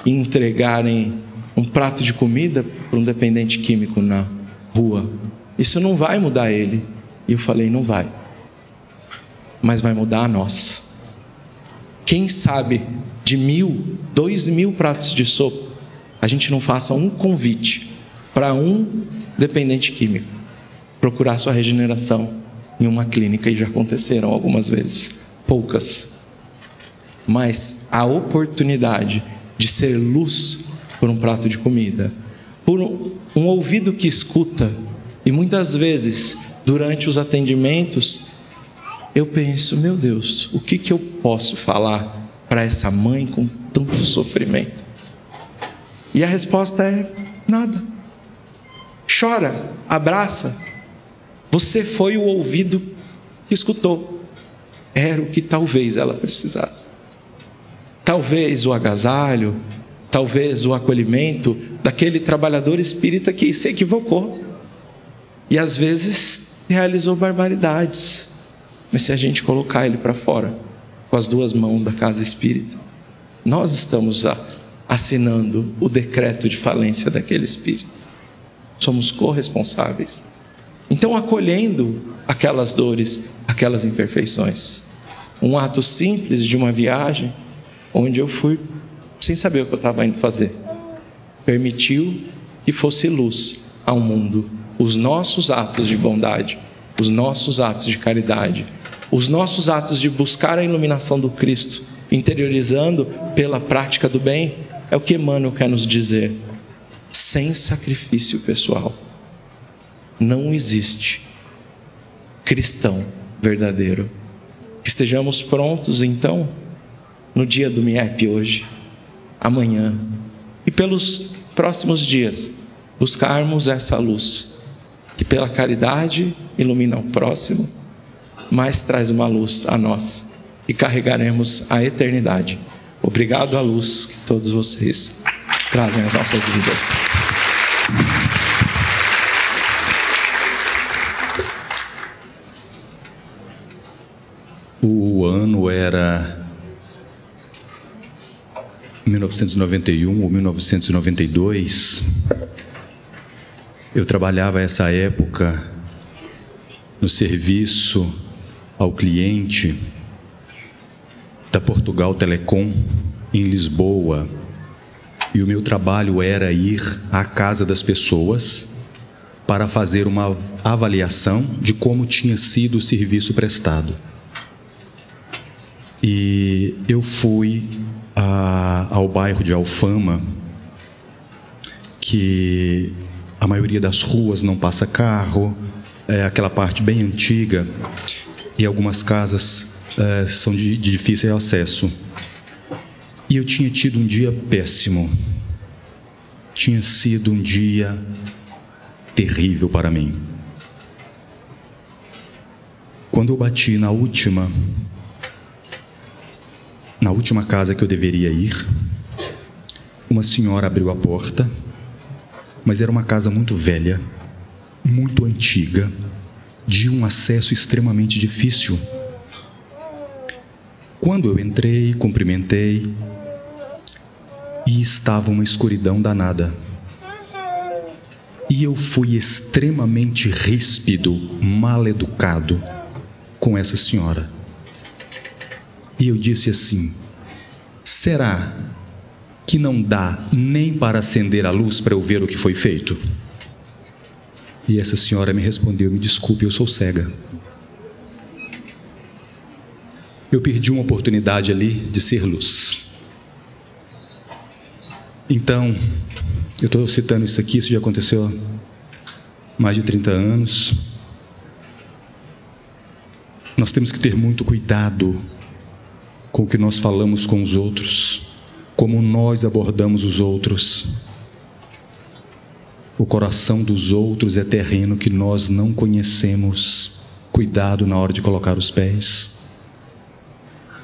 Speaker 2: e entregarem um prato de comida para um dependente químico na rua. Isso não vai mudar ele. E eu falei: não vai, mas vai mudar a nós. Quem sabe de 1.000, 2.000 pratos de sopa, a gente não faça um convite para um dependente químico procurar sua regeneração em uma clínica, e já aconteceram algumas vezes, poucas. Mas a oportunidade de ser luz por um prato de comida, por um ouvido que escuta, e muitas vezes durante os atendimentos eu penso: meu Deus, o que eu posso falar para essa mãe com tanto sofrimento? E a resposta é: nada. Chora, abraça. Você foi o ouvido que escutou. Era o que talvez ela precisasse. Talvez o agasalho, talvez o acolhimento daquele trabalhador espírita que se equivocou e às vezes realizou barbaridades. Mas se a gente colocar ele para fora com as duas mãos da casa espírita, nós estamos assinando o decreto de falência daquele espírito. Somos corresponsáveis. Então, acolhendo aquelas dores, aquelas imperfeições, um ato simples de uma viagem, onde eu fui sem saber o que eu estava indo fazer, permitiu que fosse luz ao mundo. Os nossos atos de bondade, os nossos atos de caridade, os nossos atos de buscar a iluminação do Cristo, interiorizando pela prática do bem, é o que Emmanuel quer nos dizer. Sem sacrifício pessoal não existe cristão verdadeiro. Que estejamos prontos então, no dia do MIEP hoje, amanhã e pelos próximos dias, buscarmos essa luz que pela caridade ilumina o próximo, mas traz uma luz a nós e carregaremos a eternidade. Obrigado à luz que todos vocês trazem às nossas vidas.
Speaker 3: O ano era 1991 ou 1992. Eu trabalhava essa época no serviço ao cliente da Portugal Telecom em Lisboa. E o meu trabalho era ir à casa das pessoas para fazer uma avaliação de como tinha sido o serviço prestado. E eu fui ao bairro de Alfama, que a maioria das ruas não passa carro, é aquela parte bem antiga, e algumas casas são de difícil acesso. E eu tinha tido um dia péssimo. Tinha sido um dia terrível para mim. Quando eu bati na última casa que eu deveria ir, uma senhora abriu a porta, mas era uma casa muito velha, muito antiga, de um acesso extremamente difícil. Quando eu entrei, cumprimentei, e estava uma escuridão danada. E eu fui extremamente ríspido, mal educado com essa senhora. E eu disse assim: será que não dá nem para acender a luz para eu ver o que foi feito? E essa senhora me respondeu: me desculpe, eu sou cega. Eu perdi uma oportunidade ali de ser luz. Então, eu estou citando isso aqui, isso já aconteceu há mais de 30 anos. Nós temos que ter muito cuidado com o que nós falamos com os outros, como nós abordamos os outros. O coração dos outros é terreno que nós não conhecemos. Cuidado na hora de colocar os pés.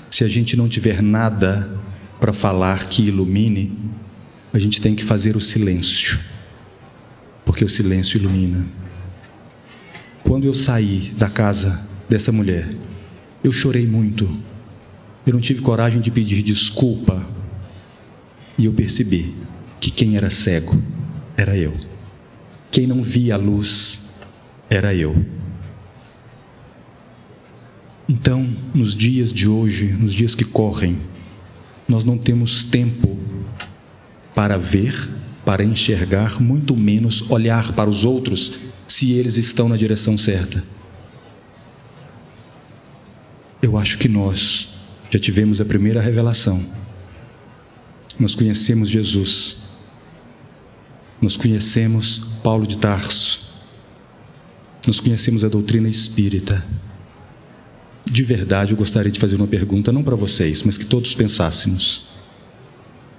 Speaker 3: Se a gente não tiver nada para falar que ilumine, a gente tem que fazer o silêncio, porque o silêncio ilumina. Quando eu saí da casa dessa mulher, eu chorei muito. Eu não tive coragem de pedir desculpa. E eu percebi que quem era cego era eu. Quem não via a luz era eu. Então, nos dias de hoje, nos dias que correm, nós não temos tempo para ver, para enxergar, muito menos olhar para os outros, se eles estão na direção certa. Eu acho que nós já tivemos a primeira revelação. Nós conhecemos Jesus. Nós conhecemos Paulo de Tarso. Nós conhecemos a doutrina espírita. De verdade, eu gostaria de fazer uma pergunta, não para vocês, mas que todos pensássemos.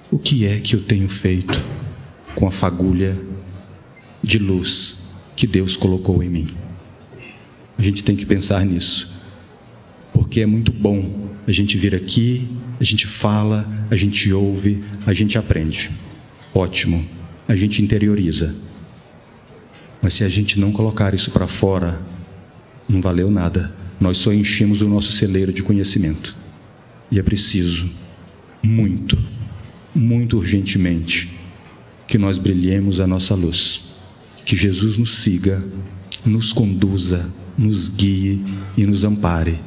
Speaker 3: O que é que eu tenho feito com a fagulha de luz que Deus colocou em mim? A gente tem que pensar nisso, porque é muito bom a gente vir aqui, a gente fala, a gente ouve, a gente aprende. Ótimo, a gente interioriza. Mas se a gente não colocar isso para fora, não valeu nada. Nós só enchemos o nosso celeiro de conhecimento. E é preciso, muito urgentemente, que nós brilhemos a nossa luz. Que Jesus nos siga, nos conduza, nos guie e nos ampare.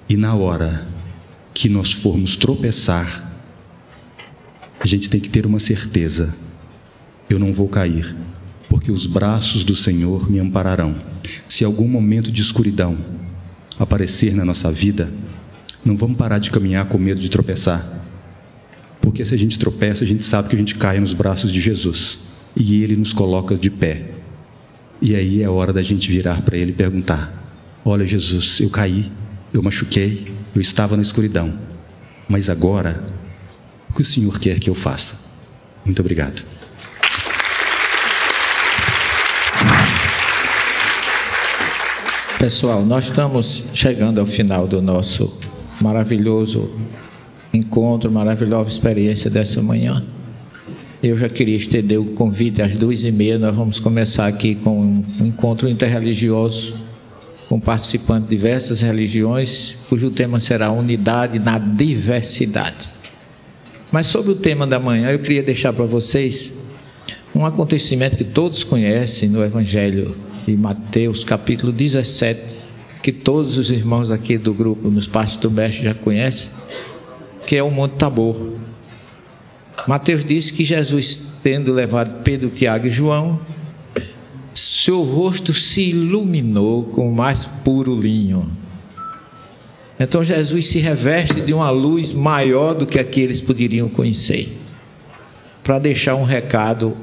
Speaker 3: E na hora que nós formos tropeçar, a gente tem que ter uma certeza: eu não vou cair, porque os braços do Senhor me ampararão. Se algum momento de escuridão aparecer na nossa vida, não vamos parar de caminhar com medo de tropeçar, porque se a gente tropeça, a gente sabe que a gente cai nos braços de Jesus, e Ele nos coloca de pé. E aí é hora da gente virar para Ele e perguntar: olha, Jesus, eu caí, eu machuquei, eu estava na escuridão, mas agora, o que o Senhor quer que eu faça? Muito obrigado.
Speaker 1: Pessoal, nós estamos chegando ao final do nosso maravilhoso encontro, maravilhosa experiência dessa manhã. Eu já queria estender o convite às 2h30. Nós vamos começar aqui com um encontro interreligioso com participantes de diversas religiões, cujo tema será unidade na diversidade. Mas sobre o tema da manhã, eu queria deixar para vocês um acontecimento que todos conhecem no Evangelho de Mateus, capítulo 17, que todos os irmãos aqui do grupo, nos Passos do Mestre, já conhecem, que é o Monte Tabor. Mateus disse que Jesus, tendo levado Pedro, Tiago e João, seu rosto se iluminou com o mais puro linho. Então Jesus se reveste de uma luz maior do que aqueles poderiam conhecer, para deixar um recado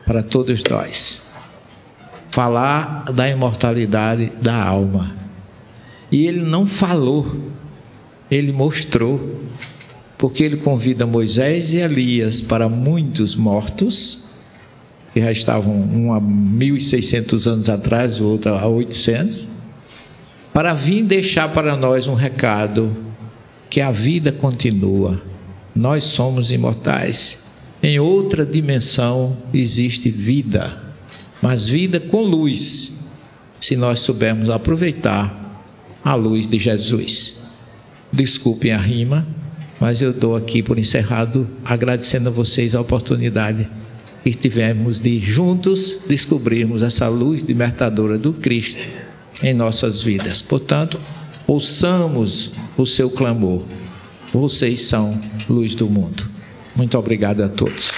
Speaker 1: para todos nós, falar da imortalidade da alma. E ele não falou, ele mostrou, porque ele convida Moisés e Elias para muitos mortos, que já estavam um há 1.600 anos atrás, o outro há 800, para vir deixar para nós um recado, que a vida continua, nós somos imortais. Em outra dimensão existe vida, mas vida com luz, se nós soubermos aproveitar a luz de Jesus. Desculpem a rima, mas eu dou aqui por encerrado, agradecendo a vocês a oportunidade que tivemos de juntos descobrirmos essa luz libertadora do Cristo em nossas vidas. Portanto, ouçamos o seu clamor. Vocês são luz do mundo. Muito obrigado a todos.